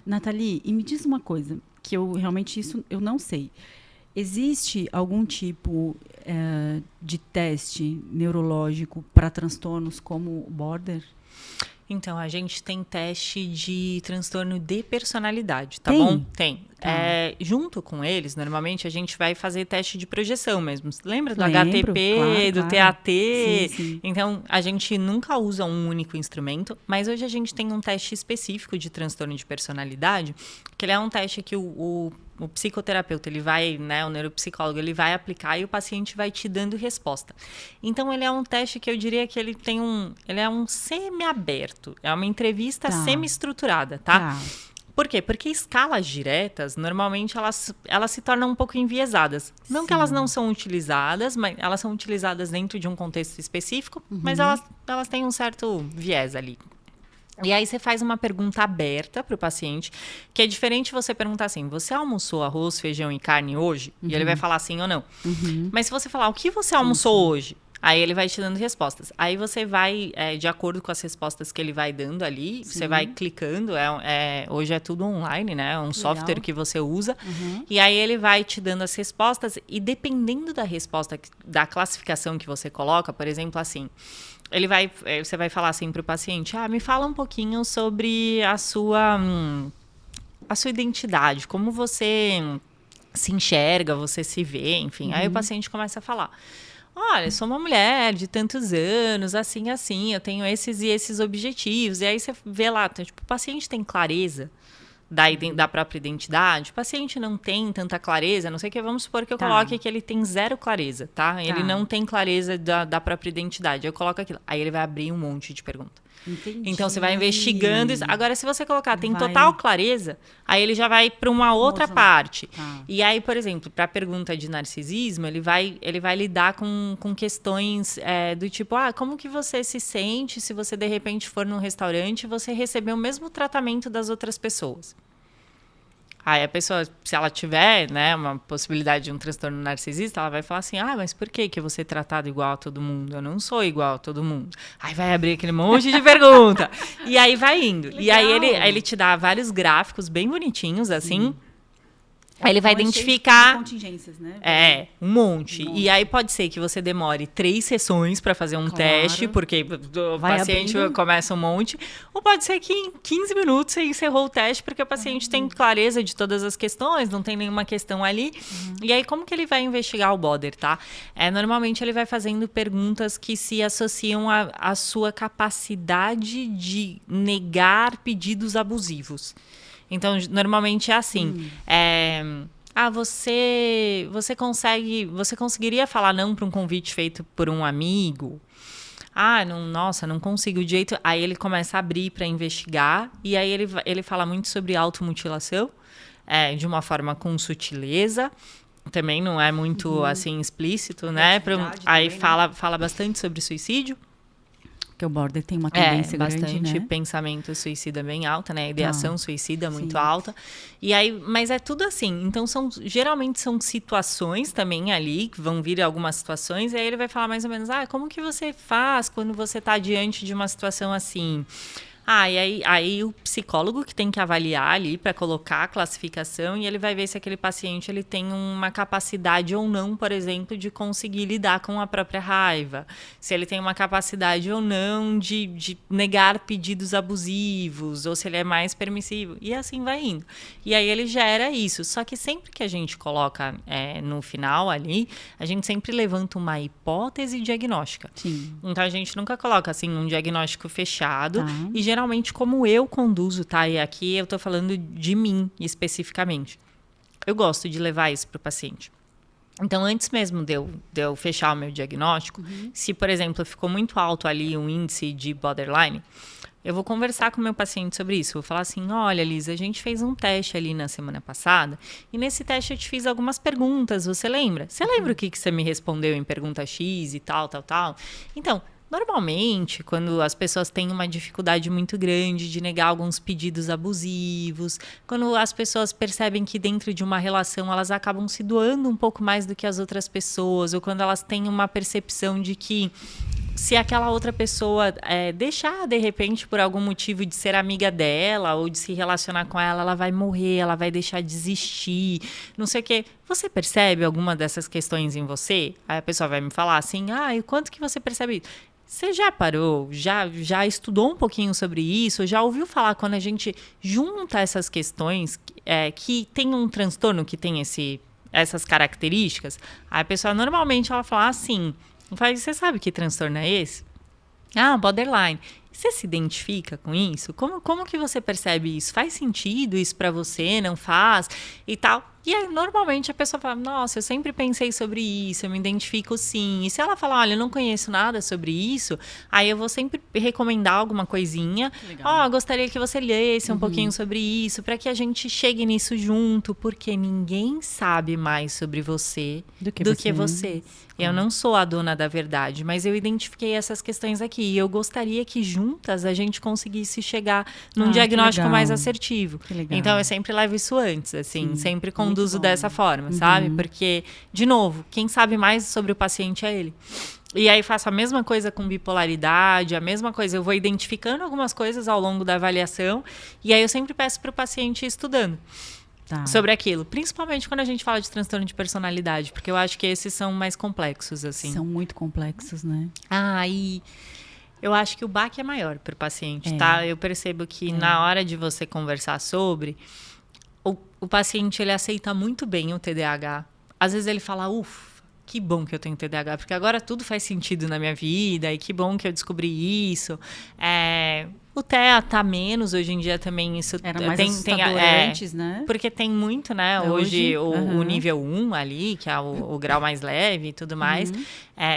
Nathalie, e me diz uma coisa, que eu realmente isso eu não sei. Existe algum tipo de teste neurológico para transtornos como o border? Então, a gente tem teste de transtorno de personalidade, tá Tem? bom? Tem. Junto com eles, normalmente, a gente vai fazer teste de projeção mesmo. Lembra do HTP, claro, do claro. TAT? Sim. Então, a gente nunca usa um único instrumento, mas hoje a gente tem um teste específico de transtorno de personalidade, que ele é um teste que o psicoterapeuta, ele vai, né, o neuropsicólogo, ele vai aplicar e o paciente vai te dando resposta. Então, ele é um teste que eu diria que ele é um semi-aberto. É uma entrevista semi-estruturada, tá? Por quê? Porque escalas diretas, normalmente, elas se tornam um pouco enviesadas. Não que elas não são utilizadas, mas elas são utilizadas dentro de um contexto específico, mas elas têm um certo viés ali. E aí você faz uma pergunta aberta para o paciente, que é diferente você perguntar assim, você almoçou arroz, feijão e carne hoje? E ele vai falar sim ou não. Mas se você falar, o que você almoçou hoje? Aí ele vai te dando respostas. Aí você vai, de acordo com as respostas que ele vai dando ali, você vai clicando. Hoje é tudo online, né? É um software que você usa. E aí ele vai te dando as respostas. E dependendo da resposta, da classificação que você coloca, por exemplo, assim... Você vai falar assim para o paciente, me fala um pouquinho sobre a sua identidade, como você se enxerga, você se vê, enfim. Aí o paciente começa a falar, olha, eu sou uma mulher de tantos anos, assim, eu tenho esses e esses objetivos. E aí você vê lá, tipo, o paciente tem clareza da própria identidade, o paciente não tem tanta clareza, não sei o que, vamos supor que eu coloque que ele tem zero clareza, tá? Ele não tem clareza da própria identidade, eu coloco aquilo. Aí ele vai abrir um monte de perguntas. Entendi. Então você vai investigando isso. Agora, se você colocar tem total clareza, aí ele já vai para uma outra parte. E aí, por exemplo, para a pergunta de narcisismo, ele vai lidar com questões do tipo, como que você se sente se você de repente for num restaurante e você receber o mesmo tratamento das outras pessoas? Aí a pessoa, se ela tiver, né, uma possibilidade de um transtorno narcisista, ela vai falar assim, mas por que eu vou ser tratado igual a todo mundo? Eu não sou igual a todo mundo. Aí vai abrir aquele monte de pergunta. E aí vai indo. Legal. E aí ele te dá vários gráficos bem bonitinhos, assim. Aí ele vai identificar... contingências, né? Um monte. E aí pode ser que você demore 3 sessões para fazer um teste, porque o paciente começa um monte. Ou pode ser que em 15 minutos você encerrou o teste, porque o paciente tem clareza de todas as questões, não tem nenhuma questão ali. E aí, como que ele vai investigar o Boder, tá? Normalmente ele vai fazendo perguntas que se associam à sua capacidade de negar pedidos abusivos. Então, normalmente é assim. Você conseguiria falar não para um convite feito por um amigo? Não consigo de jeito. Aí ele começa a abrir para investigar. E aí ele fala muito sobre automutilação, de uma forma com sutileza. Também não é muito assim explícito, né? Aí fala bastante sobre suicídio. Porque o Boder tem uma tendência grande, bastante né? pensamento suicida bem alta, né? Ideação suicida muito alta. E aí, mas é tudo assim. Então, geralmente são situações também ali, que vão vir algumas situações, e aí ele vai falar mais ou menos, como que você faz quando você está diante de uma situação assim? E aí o psicólogo que tem que avaliar ali para colocar a classificação e ele vai ver se aquele paciente ele tem uma capacidade ou não, por exemplo, de conseguir lidar com a própria raiva. Se ele tem uma capacidade ou não de negar pedidos abusivos ou se ele é mais permissivo. E assim vai indo. E aí ele gera isso. Só que sempre que a gente coloca no final ali, a gente sempre levanta uma hipótese diagnóstica. Sim. Então a gente nunca coloca assim um diagnóstico fechado e geralmente como eu conduzo, tá? E aqui eu tô falando de mim especificamente. Eu gosto de levar isso pro paciente. Então, antes mesmo de eu fechar o meu diagnóstico, se, por exemplo, ficou muito alto ali o índice de borderline, eu vou conversar com o meu paciente sobre isso. Vou falar assim, olha, Lisa, a gente fez um teste ali na semana passada e nesse teste eu te fiz algumas perguntas, você lembra? Você lembra o que você me respondeu em pergunta X e tal? Então, normalmente, quando as pessoas têm uma dificuldade muito grande de negar alguns pedidos abusivos, quando as pessoas percebem que dentro de uma relação elas acabam se doando um pouco mais do que as outras pessoas, ou quando elas têm uma percepção de que se aquela outra pessoa deixar, de repente, por algum motivo de ser amiga dela ou de se relacionar com ela, ela vai morrer, ela vai deixar de existir, não sei o quê. Você percebe alguma dessas questões em você? Aí a pessoa vai me falar assim, e quanto que você percebe isso? Você já parou, já estudou um pouquinho sobre isso, já ouviu falar quando a gente junta essas questões que tem um transtorno que tem essas características? Aí a pessoa normalmente ela fala assim, você sabe que transtorno é esse? Borderline. Você se identifica com isso? Como que você percebe isso? Faz sentido isso pra você? Não faz? E tal. E aí, normalmente, a pessoa fala, nossa, eu sempre pensei sobre isso, eu me identifico sim. E se ela falar, olha, eu não conheço nada sobre isso, aí eu vou sempre recomendar alguma coisinha. Ó, gostaria que você lesse um pouquinho sobre isso, para que a gente chegue nisso junto, porque ninguém sabe mais sobre você do que você. Eu não sou a dona da verdade, mas eu identifiquei essas questões aqui. E eu gostaria que juntas a gente conseguisse chegar num diagnóstico mais assertivo. Então, eu sempre levo isso antes, assim, sempre conduzo dessa forma, sabe? Porque, de novo, quem sabe mais sobre o paciente é ele. E aí faço a mesma coisa com bipolaridade, a mesma coisa. Eu vou identificando algumas coisas ao longo da avaliação e aí eu sempre peço para o paciente ir estudando. Sobre aquilo. Principalmente quando a gente fala de transtorno de personalidade, porque eu acho que esses são mais complexos, assim. São muito complexos, né? E eu acho que o baque é maior para o paciente, tá? Eu percebo que na hora de você conversar sobre, o paciente, ele aceita muito bem o TDAH. Às vezes ele fala, ufa, que bom que eu tenho TDAH, porque agora tudo faz sentido na minha vida, e que bom que eu descobri isso. O TEA tá menos, hoje em dia também isso... Era mais assustador antes, né? Porque tem muito, né? Hoje o nível 1 ali, que é o grau mais leve e tudo mais.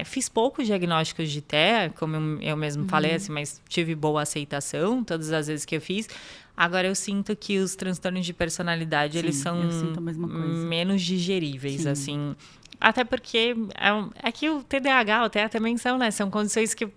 Fiz poucos diagnósticos de TEA, como eu mesmo falei, assim, mas tive boa aceitação todas as vezes que eu fiz. Agora, eu sinto que os transtornos de personalidade, eles são menos digeríveis, assim... Até porque é que o TDAH, o TEA também são, né? São condições que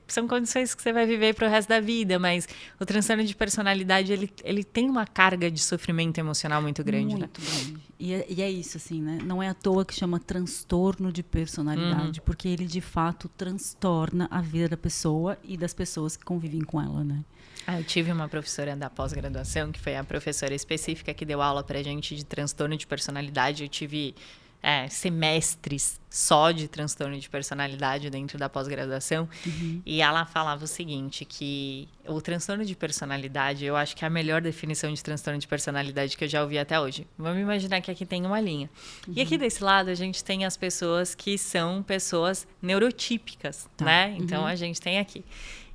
você vai viver pro resto da vida, mas o transtorno de personalidade, ele tem uma carga de sofrimento emocional muito grande, né? Grande. E é isso, assim, né? Não é à toa que chama transtorno de personalidade, porque ele, de fato, transtorna a vida da pessoa e das pessoas que convivem com ela, né? Eu tive uma professora da pós-graduação, que foi a professora específica que deu aula pra gente de transtorno de personalidade. Eu tive... semestres só de transtorno de personalidade dentro da pós-graduação. E ela falava o seguinte, que o transtorno de personalidade, eu acho que é a melhor definição de transtorno de personalidade que eu já ouvi até hoje. Vamos imaginar que aqui tem uma linha. E aqui desse lado a gente tem as pessoas que são pessoas neurotípicas, né? Então a gente tem aqui.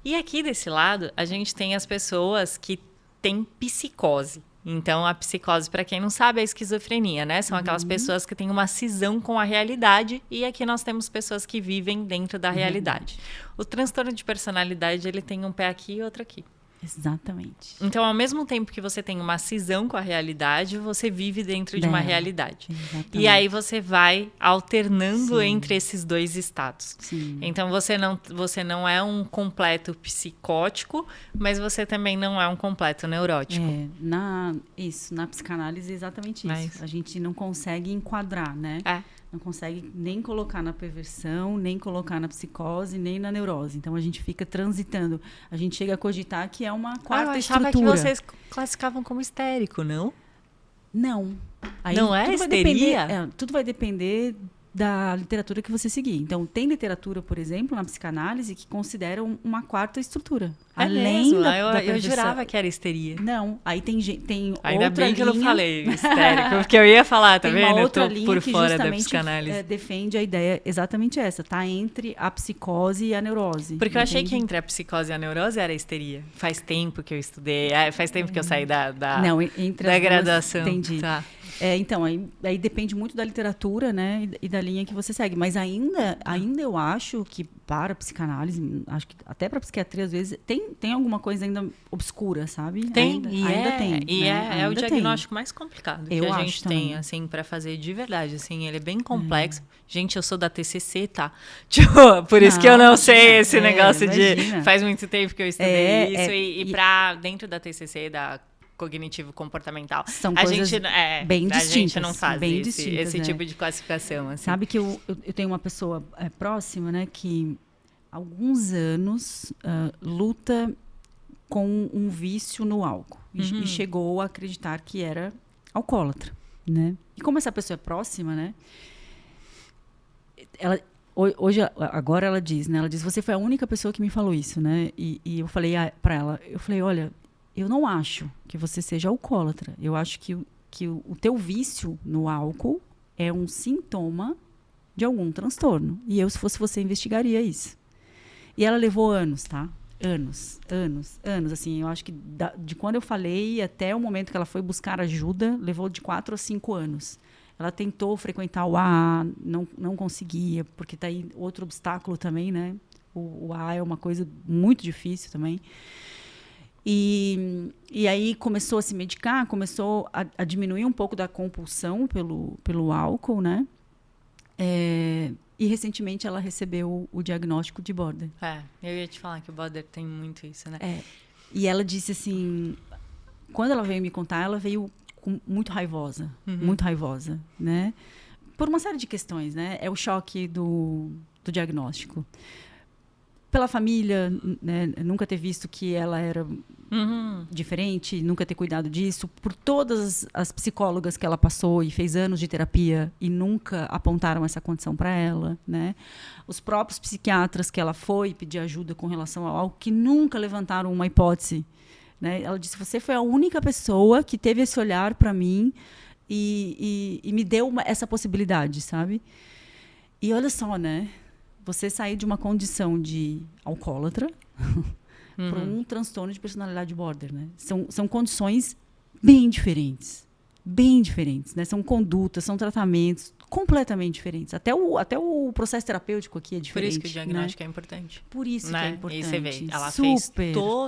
E aqui desse lado a gente tem as pessoas que têm psicose. Então, a psicose, para quem não sabe, é a esquizofrenia, né? São aquelas pessoas que têm uma cisão com a realidade e aqui nós temos pessoas que vivem dentro da realidade. O transtorno de personalidade, ele tem um pé aqui e outro aqui. Exatamente. Então, ao mesmo tempo que você tem uma cisão com a realidade, você vive dentro de uma realidade. Exatamente. E aí você vai alternando entre esses dois estados. Então, você não é um completo psicótico, mas você também não é um completo neurótico. Na psicanálise é exatamente isso. A gente não consegue enquadrar, né? Não consegue nem colocar na perversão, nem colocar na psicose, nem na neurose. Então, a gente fica transitando. A gente chega a cogitar que é uma quarta estrutura. Eu achava que vocês classificavam como histérico, não? Não. Aí, não é histeria? Tudo vai depender da literatura que você seguir. Então, tem literatura, por exemplo, na psicanálise, que considera uma quarta estrutura. Além da eu jurava que era histeria. Não, aí tem ainda outra bem linha, que eu não falei histérico, porque eu ia falar, tá vendo? Outra eu tô linha por que fora da psicanálise. Defende a ideia exatamente essa, tá? Entre a psicose e a neurose. Porque eu achei que entre a psicose e a neurose era a histeria. Faz tempo que eu estudei, faz tempo que eu saí da graduação. Entendi. Tá. Então, aí depende muito da literatura, né? E da linha que você segue. Mas ainda eu acho que para a psicanálise, acho que até para a psiquiatria, às vezes, tem alguma coisa ainda obscura, sabe? Tem. E é o diagnóstico mais complicado que a gente tem, também. assim, para fazer de verdade. Assim, ele é bem complexo. Gente, eu sou da TCC, tá? Tipo, por isso que eu não sei esse negócio de... Faz muito tempo que eu estudei isso. E para dentro da TCC, da cognitivo-comportamental. São coisas bem distintas. A gente não faz esse né? tipo de classificação. Assim. Sabe que eu tenho uma pessoa próxima, né, que há alguns anos luta com um vício no álcool. E chegou a acreditar que era alcoólatra, né? E como essa pessoa é próxima, né? Agora ela diz, né? Ela diz, você foi a única pessoa que me falou isso, né? E eu falei para ela, olha, eu não acho que você seja alcoólatra. Eu acho que o teu vício no álcool é um sintoma de algum transtorno. E eu, se fosse você, investigaria isso. E ela levou anos, tá? anos, assim, eu acho que de quando eu falei até o momento que ela foi buscar ajuda, levou de 4 a 5 anos. Ela tentou frequentar o AA, não conseguia, porque tá aí outro obstáculo também, né? O AA é uma coisa muito difícil também. E aí começou a se medicar, começou a diminuir um pouco da compulsão pelo álcool, né? E recentemente ela recebeu o diagnóstico de border. Eu ia te falar que o border tem muito isso, né? E ela disse assim, quando ela veio me contar, ela veio muito raivosa, né? Por uma série de questões, né? É o choque do diagnóstico. Pela família, né? Nunca ter visto que ela era diferente, nunca ter cuidado disso. Por todas as psicólogas que ela passou e fez anos de terapia e nunca apontaram essa condição para ela, né? Os próprios psiquiatras que ela foi pedir ajuda com relação ao álcool, que nunca levantaram uma hipótese, né? Ela disse, você foi a única pessoa que teve esse olhar para mim e me deu essa possibilidade, sabe? E olha só, né? Você sair de uma condição de alcoólatra para um transtorno de personalidade border, né? São condições bem diferentes, né? São condutas, são tratamentos completamente diferentes. Até o processo terapêutico aqui é diferente. Por isso que o diagnóstico é importante. Por isso, né? Que é importante. E você vê,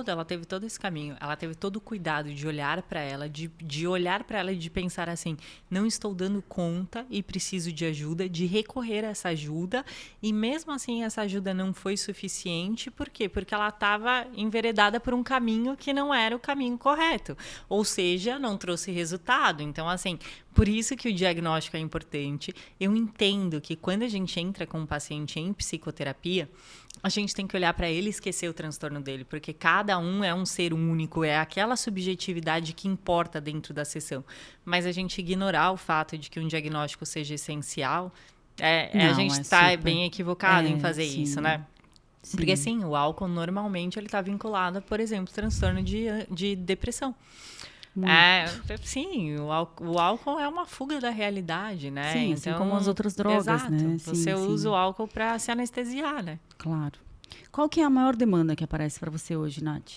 ela teve todo esse caminho, ela teve todo o cuidado de olhar para ela, de olhar para ela e de pensar assim, não estou dando conta e preciso de ajuda, de recorrer a essa ajuda, e mesmo assim essa ajuda não foi suficiente, por quê? Porque ela estava enveredada por um caminho que não era o caminho correto, ou seja, não trouxe resultado. Então, assim, por isso que o diagnóstico é importante. Eu entendo que quando a gente entra com um paciente em psicoterapia, a gente tem que olhar para ele e esquecer o transtorno dele, porque cada um é um ser único, é aquela subjetividade que importa dentro da sessão. Mas a gente ignorar o fato de que um diagnóstico seja essencial, a gente está bem equivocado em fazer isso, né? Sim. Porque, assim, o álcool normalmente ele está vinculado a, por exemplo, transtorno de depressão. Sim, o álcool é uma fuga da realidade, né? Sim, então, assim como as outras drogas, exato, né? Você usa o álcool para se anestesiar, né? Claro. Qual que é a maior demanda que aparece para você hoje, Nath?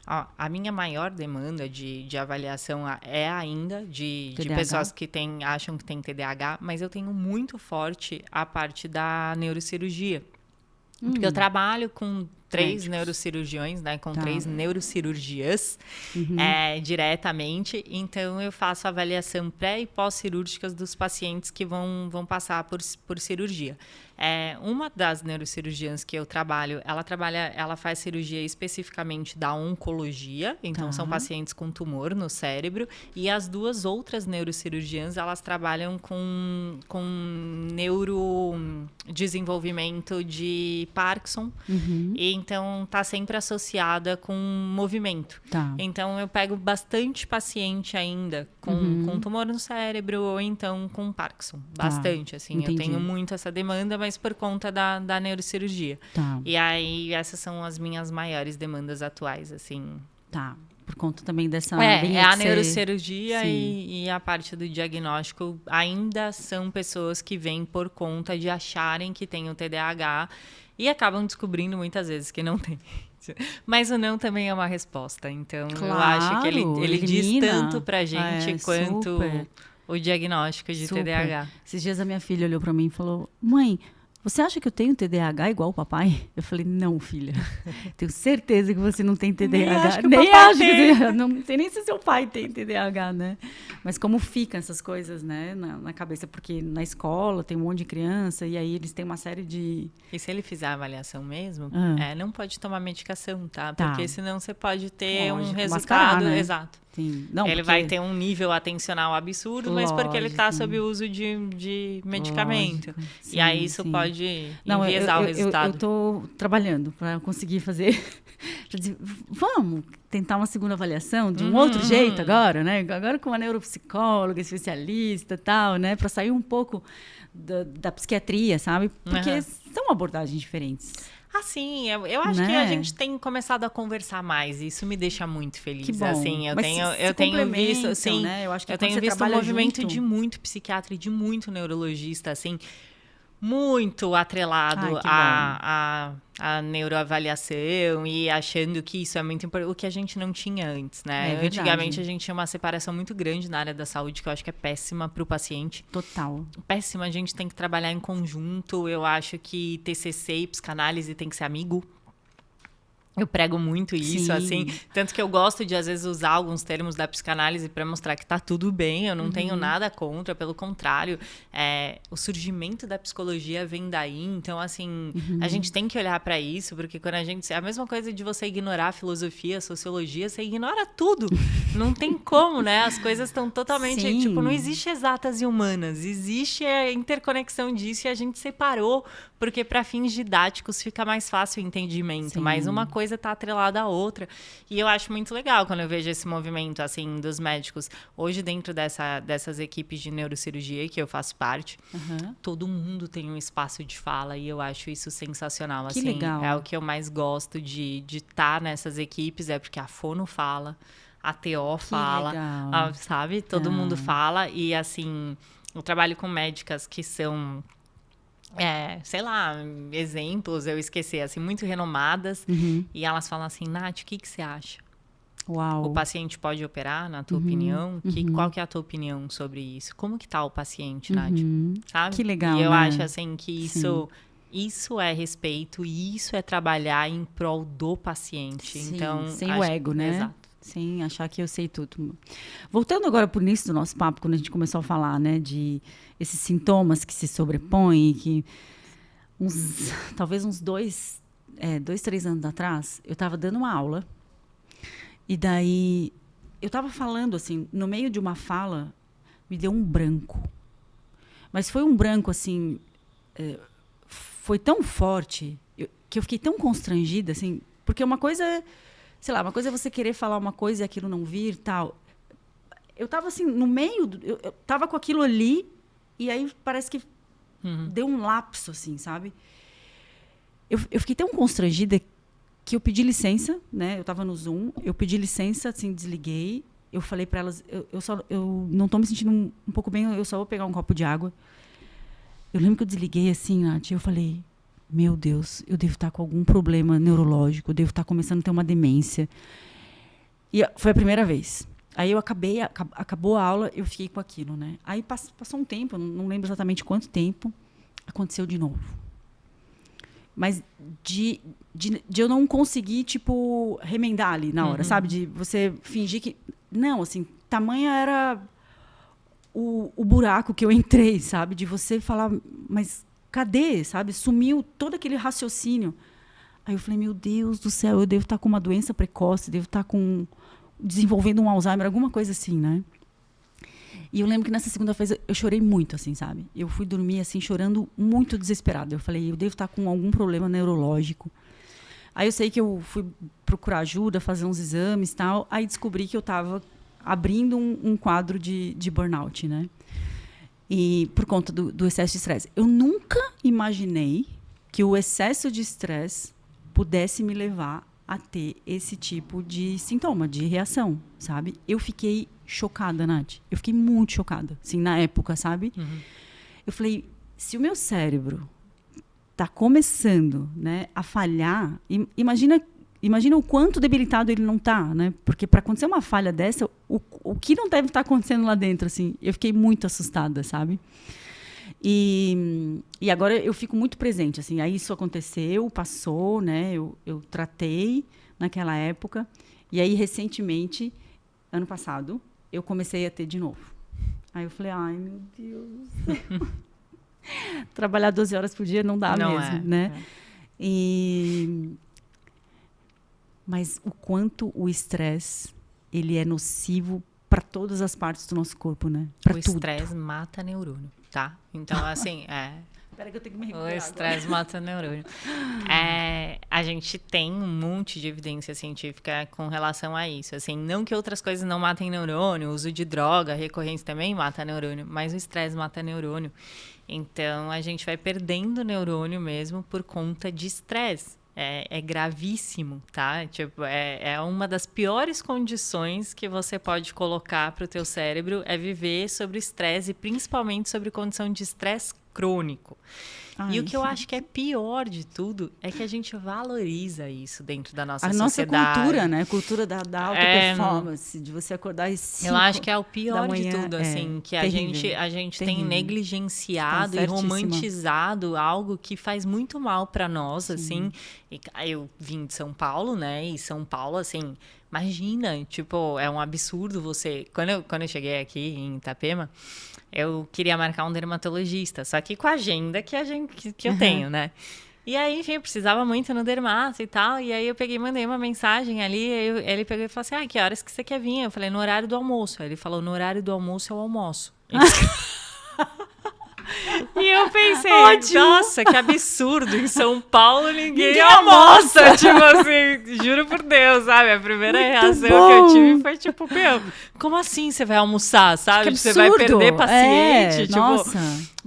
A minha maior demanda de avaliação é ainda de pessoas que acham que tem TDAH, mas eu tenho muito forte a parte da neurocirurgia. Porque eu trabalho com 3 neurocirurgiões, né? Com 3 neurocirurgias diretamente. Então, eu faço avaliação pré- e pós-cirúrgicas dos pacientes que vão passar por cirurgia. Uma das neurocirurgiãs que eu trabalho, ela faz cirurgia especificamente da oncologia. Então, são pacientes com tumor no cérebro. E as 2 outras neurocirurgiãs, elas trabalham com neurodesenvolvimento de Parkinson. E então tá sempre associada com movimento. Então eu pego bastante paciente ainda com tumor no cérebro ou então com Parkinson. Bastante, assim. Entendi. Eu tenho muito essa demanda, mas por conta da neurocirurgia. E aí essas são as minhas maiores demandas atuais, assim. Por conta também dessa... a neurocirurgia e a parte do diagnóstico ainda são pessoas que vêm por conta de acharem que tem o TDAH e acabam descobrindo muitas vezes que não tem. Mas o não também é uma resposta. Então, eu acho que ele diz tanto pra gente quanto o diagnóstico de TDAH. Esses dias a minha filha olhou pra mim e falou, mãe, você acha que eu tenho TDAH igual o papai? Eu falei, não, filha. Tenho certeza que você não tem TDAH. Nem acho que não sei nem se seu pai tem TDAH, né? Mas como ficam essas coisas, né, na cabeça? Porque na escola tem um monte de criança e aí eles têm uma série de... E se ele fizer a avaliação mesmo, não pode tomar medicação, tá? Porque senão você pode ter um resultado... Mascarar, né? Exato. Sim. Não, ele vai ter um nível atencional absurdo, mas porque ele está sob o uso de medicamento. Sim, e aí isso pode enviesar o resultado. Eu estou trabalhando para conseguir fazer... pra dizer, vamos tentar uma segunda avaliação de um outro jeito agora, né? Agora com uma neuropsicóloga, especialista e tal, né? Para sair um pouco da psiquiatria, sabe? Porque são abordagens diferentes. Sim, eu acho que a gente tem começado a conversar mais, e isso me deixa muito feliz. Que bom. Assim, eu tenho visto, assim, né? Eu acho que eu tenho visto um movimento de muito psiquiatra e de muito neurologista, assim, muito atrelado Ai, à neuroavaliação e achando que isso é muito importante, o que a gente não tinha antes, né? É Antigamente verdade. a gente tinha uma separação muito grande na área da saúde, que eu acho que é péssima para o paciente. Total. Péssima, a gente tem que trabalhar em conjunto. Eu acho que TCC e psicanálise tem que ser amigo. Eu prego muito isso, Sim. assim, tanto que eu gosto de, às vezes, usar alguns termos da psicanálise para mostrar que tá tudo bem, eu não tenho nada contra, pelo contrário, o surgimento da psicologia vem daí, então, assim, a gente tem que olhar para isso, porque quando a gente... É a mesma coisa de você ignorar a filosofia, a sociologia, você ignora tudo, não tem como, né? As coisas estão totalmente... Sim. Tipo, não existe exatas e humanas, existe a interconexão disso e a gente separou, porque para fins didáticos fica mais fácil o entendimento, Sim. mas uma coisa está atrelada à outra. E eu acho muito legal quando eu vejo esse movimento, assim, dos médicos. Hoje, dentro dessas equipes de neurocirurgia que eu faço parte, todo mundo tem um espaço de fala e eu acho isso sensacional. Que assim, legal. É o que eu mais gosto de estar nessas equipes, é porque a Fono fala, a TO fala, legal. sabe? Todo mundo fala e, assim, eu trabalho com médicas que são... sei lá, exemplos, eu esqueci, assim, muito renomadas. E elas falam assim, Nath, o que você acha? Uau. O paciente pode operar, na tua opinião? Qual que é a tua opinião sobre isso? Como que tá o paciente, Nath? Sabe? Que legal, E eu né? acho, assim, que isso é respeito e isso é trabalhar em prol do paciente. Sim, Então, sem o ego, né? Exato. Sem achar que eu sei tudo. Voltando agora para o início do nosso papo, quando a gente começou a falar, né, de esses sintomas que se sobrepõem, que talvez uns 3 anos atrás, eu estava dando uma aula e daí eu estava falando assim, no meio de uma fala, me deu um branco. Mas foi um branco assim, foi tão forte que eu fiquei tão constrangida, assim, porque uma coisa, sei lá, uma coisa é você querer falar uma coisa e aquilo não vir, tal. Eu tava assim, no meio, eu tava com aquilo ali, e aí parece que deu um lapso, assim, sabe? Eu fiquei tão constrangida que eu pedi licença, né? Eu tava no Zoom, eu pedi licença, assim, desliguei. Eu falei para elas, eu não tô me sentindo um pouco bem, eu só vou pegar um copo de água. Eu lembro que eu desliguei assim, Nath, eu falei, meu Deus, eu devo estar com algum problema neurológico, eu devo estar começando a ter uma demência. E foi a primeira vez. Aí eu acabou a aula, eu fiquei com aquilo, né? Aí passou um tempo, não lembro exatamente quanto tempo, aconteceu de novo. Mas de eu não conseguir, tipo, remendar ali na hora, sabe? De você fingir que... Não, assim, tamanha era o buraco que eu entrei, sabe? De você falar, mas cadê, sabe? Sumiu todo aquele raciocínio. Aí eu falei, meu Deus do céu, eu devo estar com uma doença precoce, devo estar desenvolvendo um Alzheimer, alguma coisa assim, né? E eu lembro que nessa segunda vez eu chorei muito, assim, sabe? Eu fui dormir, assim, chorando muito desesperada. Eu falei, eu devo estar com algum problema neurológico. Aí eu sei que eu fui procurar ajuda, fazer uns exames e tal. Aí descobri que eu estava abrindo um quadro de burnout, né? E por conta do excesso de estresse. Eu nunca imaginei que o excesso de estresse pudesse me levar a ter esse tipo de sintoma, de reação, sabe? Eu fiquei chocada, Nath. Eu fiquei muito chocada, assim, na época, sabe? Eu falei, se o meu cérebro tá começando, né, a falhar, imagina o quanto debilitado ele não tá, né? Porque para acontecer uma falha dessa, o que não deve estar acontecendo lá dentro, assim? Eu fiquei muito assustada, sabe? E agora eu fico muito presente, assim. Aí isso aconteceu, passou, né? Eu tratei naquela época. E aí, recentemente, ano passado, eu comecei a ter de novo. Aí eu falei, ai, meu Deus. Trabalhar 12 horas por dia não dá mesmo, né? Mas o quanto o estresse, ele é nocivo para todas as partes do nosso corpo, né? Pra o estresse mata neurônio, tá? Então, assim, Peraí que eu tenho que me recuperar. O estresse mata neurônio. A gente tem um monte de evidência científica com relação a isso. Assim, não que outras coisas não matem neurônio, o uso de droga, recorrência também mata neurônio, mas o estresse mata neurônio. Então, a gente vai perdendo neurônio mesmo por conta de estresse. É gravíssimo, tá? Tipo, é uma das piores condições que você pode colocar para o teu cérebro é viver sobre estresse, principalmente sobre condição de estresse crônico. E o que eu acho que é pior de tudo é que a gente valoriza isso dentro da nossa sociedade. A nossa cultura, né? Cultura da alta performance, de você acordar às 5 eu acho que é o pior manhã, de tudo, assim, que a gente tem negligenciado e romantizado algo que faz muito mal para nós, assim. E eu vim de São Paulo, né? E São Paulo, assim, imagina, tipo, é um absurdo você... Quando eu cheguei aqui em Itapema, eu queria marcar um dermatologista, só que com a agenda que eu tenho, né? E aí, enfim, eu precisava muito no dermato e tal. E aí eu peguei e mandei uma mensagem ali. Ele pegou e falou assim, que horas que você quer vir? Eu falei, no horário do almoço. Aí ele falou, no horário do almoço eu almoço. E eu pensei, nossa, que absurdo, em São Paulo ninguém almoça. Tipo assim, juro por Deus, sabe? A primeira reação que eu tive foi tipo, meu, como assim você vai almoçar, sabe? Você vai perder paciente. Tipo, nossa.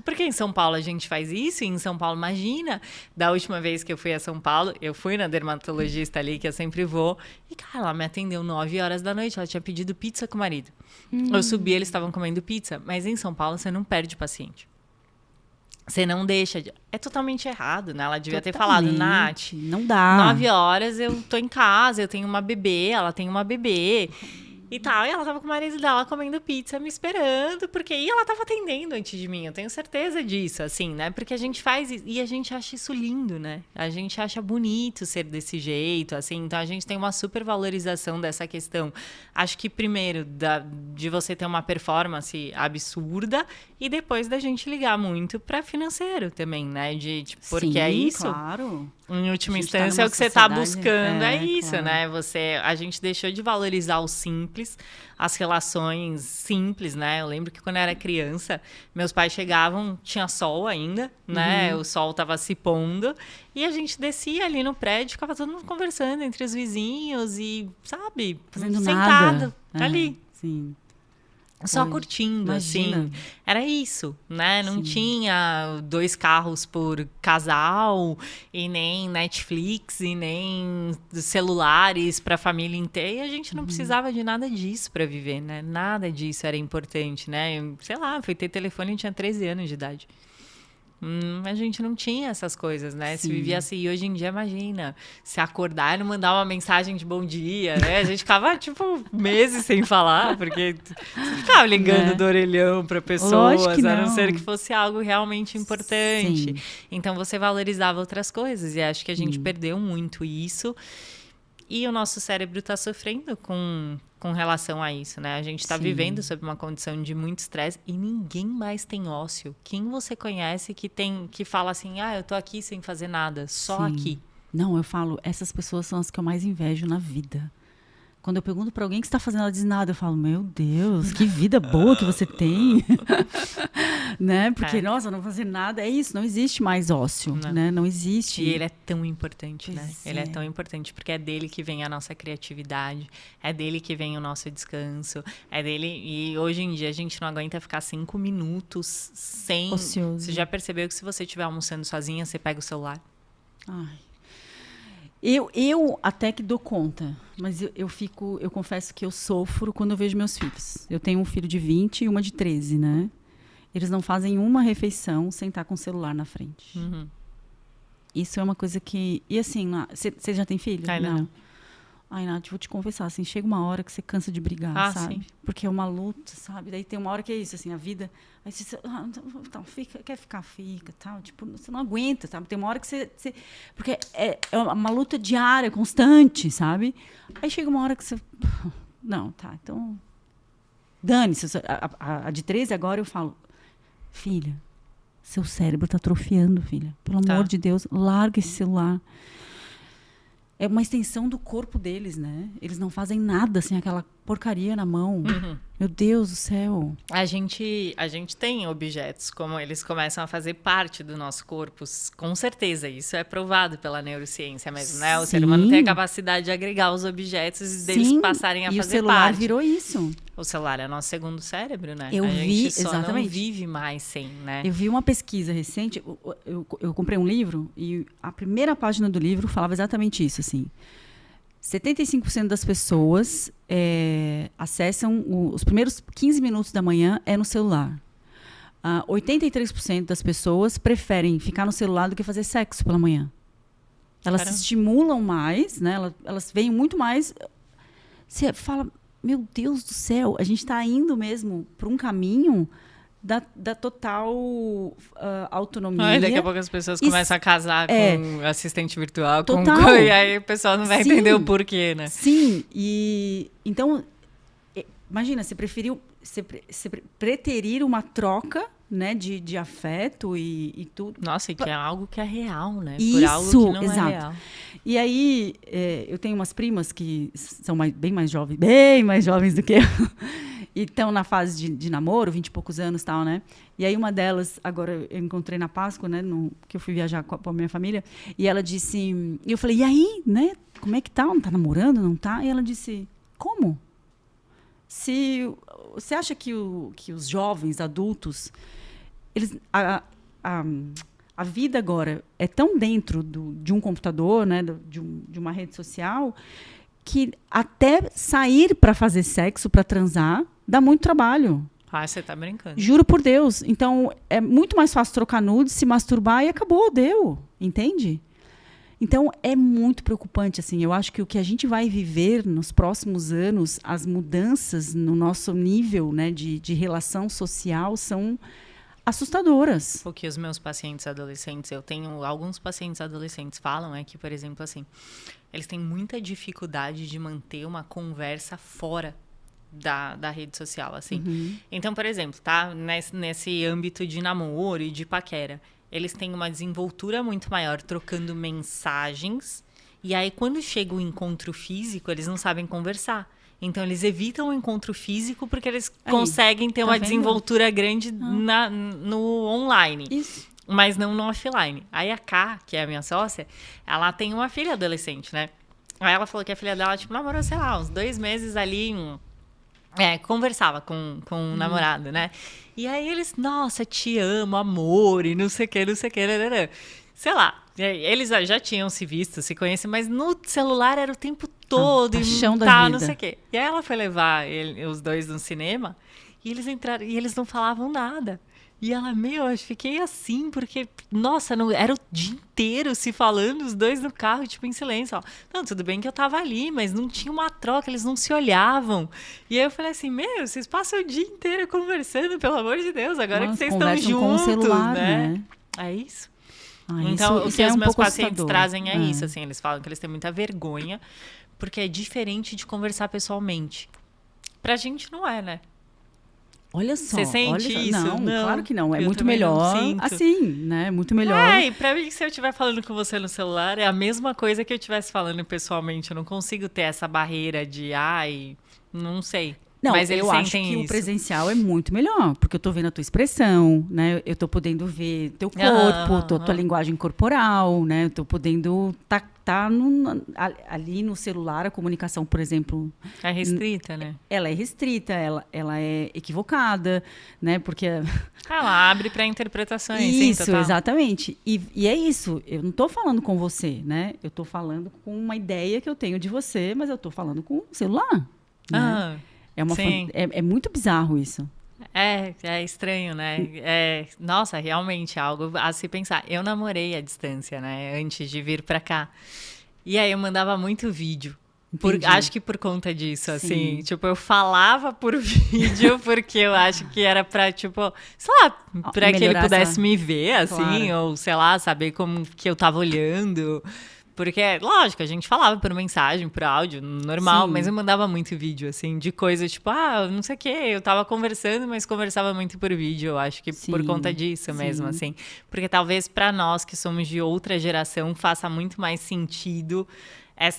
Porque em São Paulo a gente faz isso, e em São Paulo, imagina, da última vez que eu fui a São Paulo, eu fui na dermatologista ali, que eu sempre vou, e cara, ela me atendeu 9 horas da noite, ela tinha pedido pizza com o marido. Eu subi, eles estavam comendo pizza, mas em São Paulo você não perde paciente. Você não deixa... É totalmente errado, né? Ela devia ter falado, Nath... Não dá. 9 horas eu tô em casa, eu tenho uma bebê, ela tem uma bebê... E tal, e ela tava com o marido dela comendo pizza, me esperando, porque... E ela tava atendendo antes de mim, eu tenho certeza disso, assim, né? Porque a gente faz... E a gente acha isso lindo, né? A gente acha bonito ser desse jeito, assim. Então, a gente tem uma super valorização dessa questão. Acho que, primeiro, de você ter uma performance absurda e depois da gente ligar muito pra financeiro também, né? Porque sim, é isso... Claro. Em última instância, é o que você está buscando, é isso, claro. Né? A gente deixou de valorizar o simples, as relações simples, né? Eu lembro que quando eu era criança, meus pais chegavam, tinha sol ainda, né? O sol estava se pondo, e a gente descia ali no prédio, ficava todo mundo conversando entre os vizinhos e, sabe, fazendo sentado nada. ali. Sim. Só curtindo, imagina. Assim. Era isso, né? Não tinha 2 carros por casal, e nem Netflix, e nem celulares para a família inteira. E a gente não precisava de nada disso para viver, né? Nada disso era importante, né? Sei lá, fui ter telefone e tinha 13 anos de idade. A gente não tinha essas coisas, né? Sim. Se vivia assim, e hoje em dia, imagina, se acordar e não mandar uma mensagem de bom dia, né? A gente ficava, tipo, meses sem falar, porque você ficava ligando do orelhão para pessoas, a não ser que fosse algo realmente importante. Sim. Então, você valorizava outras coisas, e acho que a gente perdeu muito isso. E o nosso cérebro está sofrendo com relação a isso, né? A gente está vivendo sob uma condição de muito estresse e ninguém mais tem ócio. Quem você conhece que fala assim, eu tô aqui sem fazer nada, só aqui? Não, eu falo, essas pessoas são as que eu mais invejo na vida. Quando eu pergunto pra alguém que está fazendo, ela diz nada, eu falo, meu Deus, que vida boa que você tem. Né? Porque, nossa, não fazer nada, é isso, não existe mais ócio, né? Não existe. E ele é tão importante, né? Ele é tão importante, porque é dele que vem a nossa criatividade, é dele que vem o nosso descanso, é dele... E hoje em dia a gente não aguenta ficar 5 minutos sem... ocioso. Você já percebeu que se você estiver almoçando sozinha, você pega o celular? Ai... Eu até que dou conta, mas eu confesso que eu sofro quando eu vejo meus filhos. Eu tenho um filho de 20 e uma de 13, né? Eles não fazem uma refeição sem estar com o celular na frente. Isso é uma coisa que... E assim, você já tem filho? Não. Ai, Nath, vou te confessar, assim, chega uma hora que você cansa de brigar, sabe? Sim. Porque é uma luta, sabe? Daí tem uma hora que é isso, assim, a vida... Aí você, então, quer ficar, fica, tal. Tipo, você não aguenta, sabe? Tem uma hora que você... Porque é uma luta diária, constante, sabe? Aí chega uma hora que você... Não, tá, então... Dane-se. A de 13 agora eu falo... Filha, seu cérebro tá atrofiando, filha. Pelo amor de Deus, larga esse celular. É uma extensão do corpo deles, né? Eles não fazem nada sem aquela porcaria na mão. Meu Deus do céu. A gente tem objetos, como eles começam a fazer parte do nosso corpo, com certeza. Isso é provado pela neurociência mesmo, né? O ser humano tem a capacidade de agregar os objetos e deles passarem a fazer parte. E o celular virou isso. O celular é o nosso segundo cérebro, né? A gente só não vive mais sem, né? Eu vi uma pesquisa recente, eu comprei um livro e a primeira página do livro falava exatamente isso, assim. 75% das pessoas acessam os primeiros 15 minutos da manhã no celular. 83% das pessoas preferem ficar no celular do que fazer sexo pela manhã. Elas se estimulam mais, né? Elas veem muito mais. Você fala, meu Deus do céu, a gente está indo mesmo para um caminho da total autonomia. Daqui a pouco as pessoas começam a casar com assistente virtual, e aí o pessoal não vai entender o porquê, né? Sim, e então, imagina, você preterir uma troca, né, de afeto e tudo. Nossa, e que é algo que é real, né? Isso, por algo que não exato. É real. E aí, eu tenho umas primas que são bem mais jovens do que eu, e estão na fase de namoro, 20 e poucos anos e tal, né? E aí uma delas, agora eu encontrei na Páscoa, né, que eu fui viajar com a minha família, e ela disse, e eu falei, e aí, né, como é que tá? Não tá namorando, não tá? E ela disse, como? Se você acha que os jovens adultos, a vida agora é tão dentro de um computador, né, de uma rede social, que até sair para fazer sexo, para transar, dá muito trabalho. Você tá brincando. Juro por Deus. Então, é muito mais fácil trocar nudes, se masturbar e acabou, deu. Entende? Então, é muito preocupante, assim. Eu acho que o que a gente vai viver nos próximos anos, as mudanças no nosso nível, né, de relação social são assustadoras. O que os meus pacientes adolescentes, eu tenho alguns pacientes adolescentes falam é que, por exemplo, assim, eles têm muita dificuldade de manter uma conversa fora da rede social, assim. Uhum. Então, por exemplo, tá? Nesse âmbito de namoro e de paquera, eles têm uma desenvoltura muito maior trocando mensagens, e aí quando chega o encontro físico, eles não sabem conversar. Então, eles evitam o encontro físico porque eles conseguem ter uma desenvoltura grande no online. Isso. Mas não no offline. Aí a Ká, que é a minha sócia, ela tem uma filha adolescente, né? Aí ela falou que a filha dela, tipo, namorou, sei lá, uns 2 meses ali, conversava com o namorado, né? E aí eles, nossa, te amo, amor, e não sei o que, sei lá. Eles já tinham se visto, se conheciam, mas no celular era o tempo todo. Paixão da vida. Não sei o quê. E aí ela foi levar os dois no cinema, e eles entraram, e eles não falavam nada. E ela, eu fiquei assim, porque, nossa, não, era o dia inteiro se falando, os dois no carro, tipo, em silêncio. Ó. Não, tudo bem que eu tava ali, mas não tinha uma troca, eles não se olhavam. E aí eu falei assim, vocês passam o dia inteiro conversando, pelo amor de Deus, agora que vocês estão juntos, com o celular, né? É isso. Então, o que os meus pacientes assustador. trazem é isso, assim, eles falam que eles têm muita vergonha, porque é diferente de conversar pessoalmente. Pra gente não é, né? Olha só. Você sente isso? Não, claro que não. É eu muito também melhor não sinto. assim, né? Muito melhor. E pra mim, se eu estiver falando com você no celular, é a mesma coisa que eu estivesse falando pessoalmente. Eu não consigo ter essa barreira de, não sei. Não, mas eles eu acho que isso. o presencial é muito melhor, porque eu tô vendo a tua expressão, né? Eu tô podendo ver teu corpo, tua linguagem corporal, né? Eu tô podendo tá ali no celular, a comunicação, por exemplo... É restrita, né? Ela é restrita, ela é equivocada, né? Porque... Ela abre para interpretações. Isso, sim, exatamente. E é isso, eu não tô falando com você, né? Eu tô falando com uma ideia que eu tenho de você, mas eu tô falando com o celular, né? É muito bizarro isso. É estranho, né? Nossa, realmente, algo a se pensar. Eu namorei à distância, né? Antes de vir pra cá. E aí eu mandava muito vídeo. Acho que por conta disso, assim. Tipo, eu falava por vídeo porque eu acho que era pra, tipo... Sei lá, pra que ele pudesse me ver, assim. Claro. Ou, sei lá, saber como que eu tava olhando... Porque, lógico, a gente falava por mensagem, por áudio, normal, mas eu mandava muito vídeo, assim, de coisas tipo, não sei o quê, eu tava conversando, mas conversava muito por vídeo, eu acho que por conta disso mesmo, assim. Porque talvez para nós que somos de outra geração faça muito mais sentido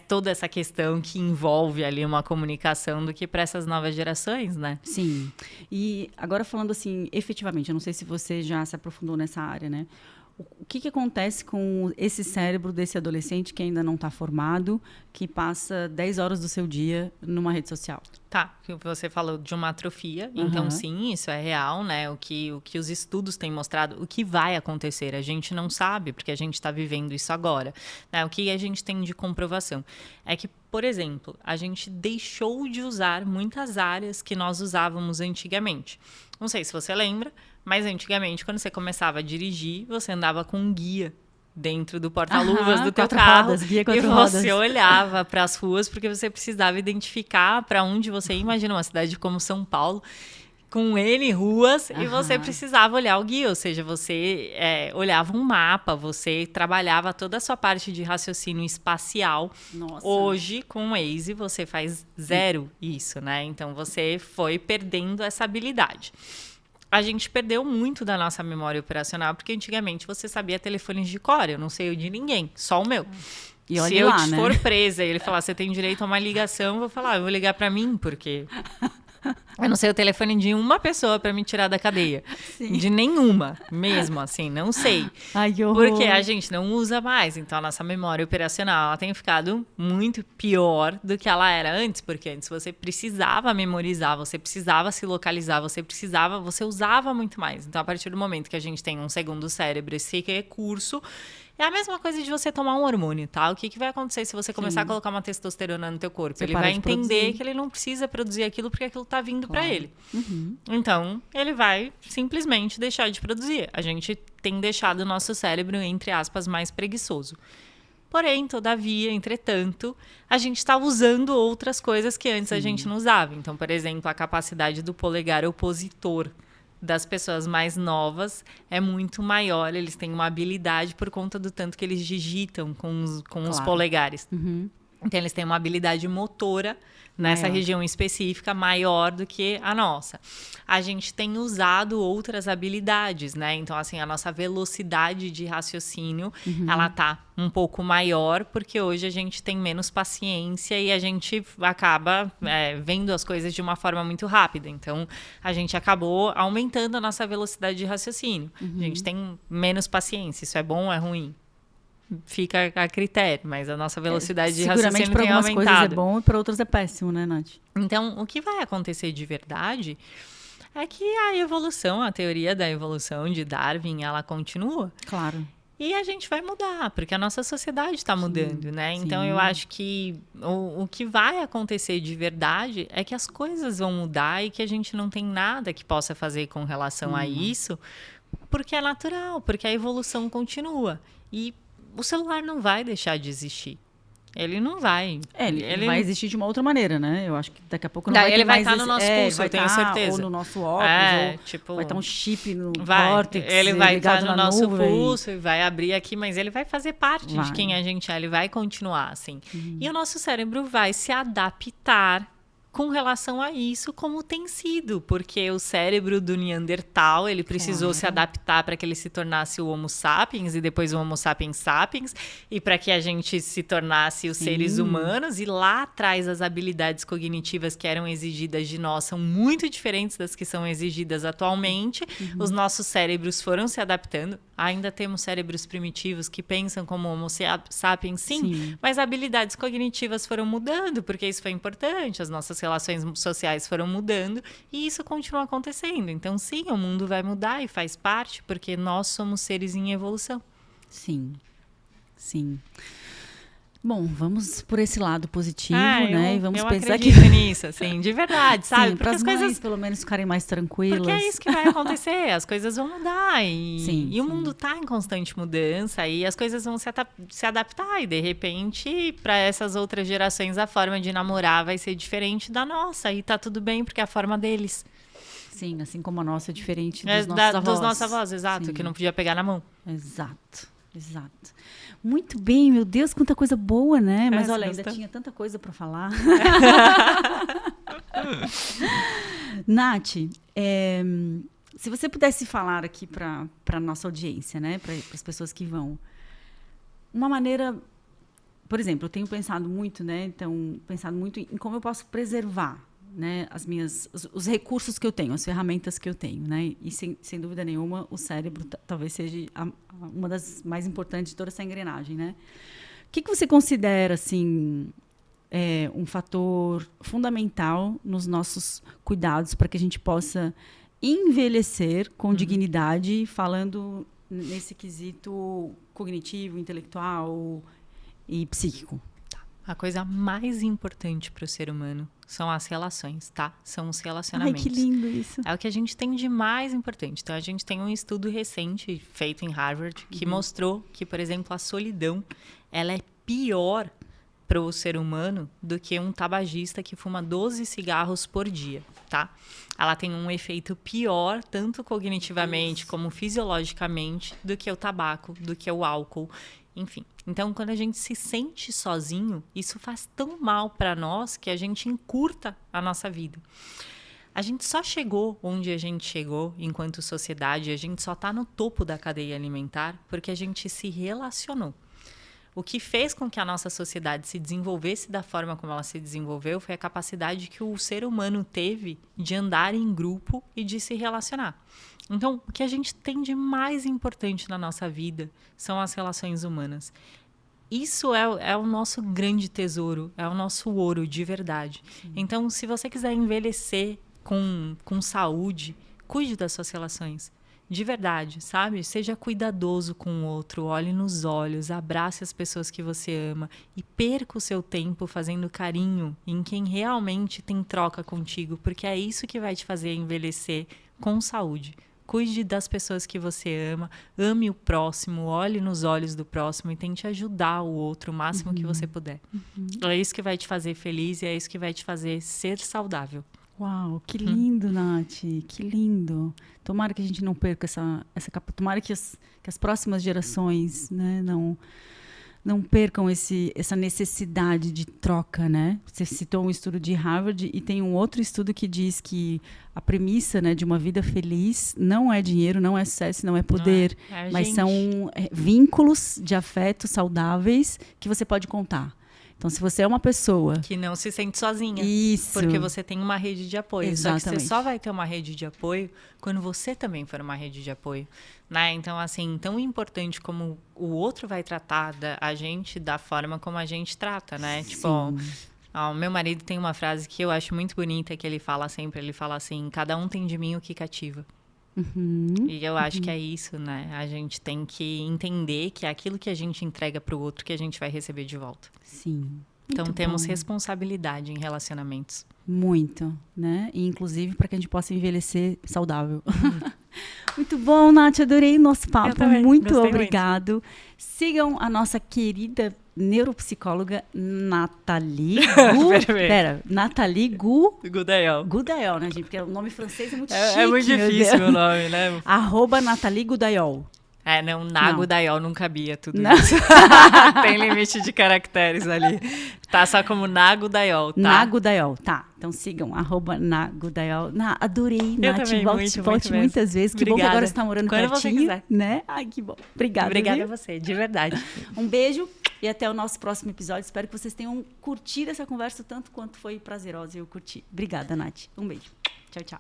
toda essa questão que envolve ali uma comunicação do que para essas novas gerações, né? Sim. E agora falando assim, efetivamente, eu não sei se você já se aprofundou nessa área, né? O que acontece com esse cérebro desse adolescente que ainda não está formado, que passa 10 horas do seu dia numa rede social? Tá, que você falou de uma atrofia, então sim, isso é real, né? O que os estudos têm mostrado, o que vai acontecer, a gente não sabe, porque a gente está vivendo isso agora, né? O que a gente tem de comprovação é que, por exemplo, a gente deixou de usar muitas áreas que nós usávamos antigamente. Não sei se você lembra, mas antigamente, quando você começava a dirigir, você andava com um guia dentro do porta-luvas do teu carro, rodas, guia e rodas. você olhava para as ruas porque você precisava identificar para onde você ia. Imagina uma cidade como São Paulo, com N ruas, e você precisava olhar o guia, ou seja, você olhava um mapa, você trabalhava toda a sua parte de raciocínio espacial. Nossa. Hoje, com o Waze, você faz zero isso, né? Então, você foi perdendo essa habilidade. A gente perdeu muito da nossa memória operacional, porque antigamente você sabia telefones de cor, eu não sei o de ninguém, só o meu. E se eu for presa e ele falar, você tem direito a uma ligação, eu vou falar, eu vou ligar para mim, porque eu não sei o telefone de uma pessoa para me tirar da cadeia. Sim. De nenhuma, mesmo assim, não sei. Ai, que horror. Porque a gente não usa mais, então a nossa memória operacional ela tem ficado muito pior do que ela era antes, porque antes você precisava memorizar, você precisava se localizar, você usava muito mais. Então, a partir do momento que a gente tem um segundo cérebro, esse recurso, é a mesma coisa de você tomar um hormônio, tá? O que vai acontecer se você começar a colocar uma testosterona no teu corpo? Ele vai entender que ele não precisa produzir aquilo porque aquilo tá vindo para ele. Então, ele vai simplesmente deixar de produzir. A gente tem deixado o nosso cérebro, entre aspas, mais preguiçoso. Porém, todavia, entretanto, a gente está usando outras coisas que antes a gente não usava. Então, por exemplo, a capacidade do polegar opositor das pessoas mais novas é muito maior, eles têm uma habilidade por conta do tanto que eles digitam com os polegares. Então, eles têm uma habilidade motora nessa região específica maior do que a nossa. A gente tem usado outras habilidades, né? Então, assim, a nossa velocidade de raciocínio, ela tá um pouco maior, porque hoje a gente tem menos paciência e a gente acaba vendo as coisas de uma forma muito rápida. Então, a gente acabou aumentando a nossa velocidade de raciocínio. A gente tem menos paciência. Isso é bom ou é ruim? Fica a critério, mas a nossa velocidade de raciocínio tem aumentado. Seguramente para algumas coisas é bom e para outras é péssimo, né, Nath? Então, o que vai acontecer de verdade é que a evolução, a teoria da evolução de Darwin, ela continua. Claro. E a gente vai mudar, porque a nossa sociedade está mudando, né? Então, eu acho que o que vai acontecer de verdade é que as coisas vão mudar e que a gente não tem nada que possa fazer com relação a isso, porque é natural, porque a evolução continua. E o celular não vai deixar de existir. Ele não vai. Ele vai existir de uma outra maneira, né? Eu acho que daqui a pouco não vai ter ele vai mais... estar no nosso pulso, eu tenho certeza. Ou no nosso óculos, ou tipo, vai estar um chip no córtex. Ele vai estar no nosso nuvem. pulso e vai abrir aqui, mas ele vai fazer parte de quem a gente é. Ele vai continuar assim. E o nosso cérebro vai se adaptar com relação a isso, como tem sido, porque o cérebro do Neandertal, ele precisou se adaptar para que ele se tornasse o Homo sapiens e depois o Homo sapiens sapiens, e para que a gente se tornasse os seres humanos, e lá atrás as habilidades cognitivas que eram exigidas de nós são muito diferentes das que são exigidas atualmente. Os nossos cérebros foram se adaptando, ainda temos cérebros primitivos que pensam como Homo sapiens, sim, mas habilidades cognitivas foram mudando, porque isso foi importante, as nossas relações sociais foram mudando e isso continua acontecendo. Então, sim, o mundo vai mudar e faz parte, porque nós somos seres em evolução. Sim, sim. Bom, vamos por esse lado positivo, né? E vamos pensar que nisso, assim, de verdade, sabe? Para as coisas pelo menos ficarem mais tranquilas. Porque é isso que vai acontecer, as coisas vão mudar e o mundo está em constante mudança e as coisas vão se adaptar e de repente para essas outras gerações a forma de namorar vai ser diferente da nossa e tá tudo bem porque é a forma deles. Sim, assim como a nossa é diferente dos nossos avós. Dos nossos avós, exato, que não podia pegar na mão. Exato. Muito bem, meu Deus, quanta coisa boa, né? Mas olha, ainda tinha tanta coisa para falar. Nath, se você pudesse falar aqui para a nossa audiência, né? Para as pessoas que vão. Uma maneira... Por exemplo, eu tenho pensado muito, né? Então, pensado muito em como eu posso preservar, né, os recursos que eu tenho, as ferramentas que eu tenho, né? E sem dúvida nenhuma, o cérebro talvez seja uma das mais importantes de toda essa engrenagem, né? O que você considera, assim, um fator fundamental nos nossos cuidados para que a gente possa envelhecer com dignidade, falando nesse quesito cognitivo, intelectual e psíquico. A coisa mais importante para o ser humano são as relações, tá? São os relacionamentos. Ai, que lindo isso. É o que a gente tem de mais importante. Então, a gente tem um estudo recente feito em Harvard que mostrou que, por exemplo, a solidão, ela é pior para o ser humano do que um tabagista que fuma 12 cigarros por dia, tá? Ela tem um efeito pior, tanto cognitivamente como fisiologicamente, do que o tabaco, do que o álcool, enfim. Então, quando a gente se sente sozinho, isso faz tão mal para nós que a gente encurta a nossa vida. A gente só chegou onde a gente chegou enquanto sociedade, a gente só está no topo da cadeia alimentar porque a gente se relacionou. O que fez com que a nossa sociedade se desenvolvesse da forma como ela se desenvolveu foi a capacidade que o ser humano teve de andar em grupo e de se relacionar. Então, o que a gente tem de mais importante na nossa vida são as relações humanas. Isso é o nosso grande tesouro, é o nosso ouro de verdade. Sim. Então, se você quiser envelhecer com saúde, cuide das suas relações. De verdade, sabe? Seja cuidadoso com o outro, olhe nos olhos, abrace as pessoas que você ama e perca o seu tempo fazendo carinho em quem realmente tem troca contigo, porque é isso que vai te fazer envelhecer com saúde. Cuide das pessoas que você ama, ame o próximo, olhe nos olhos do próximo e tente ajudar o outro o máximo que você puder. É isso que vai te fazer feliz e é isso que vai te fazer ser saudável. Uau, que lindo, Nath, que lindo. Tomara que a gente não perca essa capa. Tomara que as próximas gerações, né, não percam essa necessidade de troca, né? Você citou um estudo de Harvard e tem um outro estudo que diz que a premissa, né, de uma vida feliz não é dinheiro, não é sucesso, não é poder, mas são vínculos de afeto saudáveis que você pode contar. Então, se você é uma pessoa que não se sente sozinha, isso, porque você tem uma rede de apoio. Exatamente. Só que você só vai ter uma rede de apoio quando você também for uma rede de apoio, né? Então, assim, tão importante como o outro vai tratar a gente da forma como a gente trata, né? Sim. Tipo, o meu marido tem uma frase que eu acho muito bonita, que ele fala sempre, ele fala assim, cada um tem de mim o que cativa. E eu acho que é isso, né? A gente tem que entender que é aquilo que a gente entrega para o outro que a gente vai receber de volta. Sim. Então, temos bom. Responsabilidade em relacionamentos. Muito, né? E, inclusive, para que a gente possa envelhecer saudável. Muito bom, Nath. Adorei o nosso papo. Muito obrigado. Sigam a nossa querida neuropsicóloga Nathalie Nathalie Gudayol, né, gente? Porque o nome francês é muito chique. É muito difícil o nome, né? @Nathalie Gudayol. Gudayol não cabia tudo isso. Tem limite de caracteres ali. Tá só como Gudayol, tá? Nagudayol, tá. Então sigam, @Nagudayol. Adorei, Nath. Volte muitas vezes. Que bom que agora você tá morando pertinho. Quando você quiser. Né? Ai, que bom. Obrigada a você, de verdade. Um beijo e até o nosso próximo episódio. Espero que vocês tenham curtido essa conversa tanto quanto foi prazerosa e eu curti. Obrigada, Nath. Um beijo. Tchau, tchau.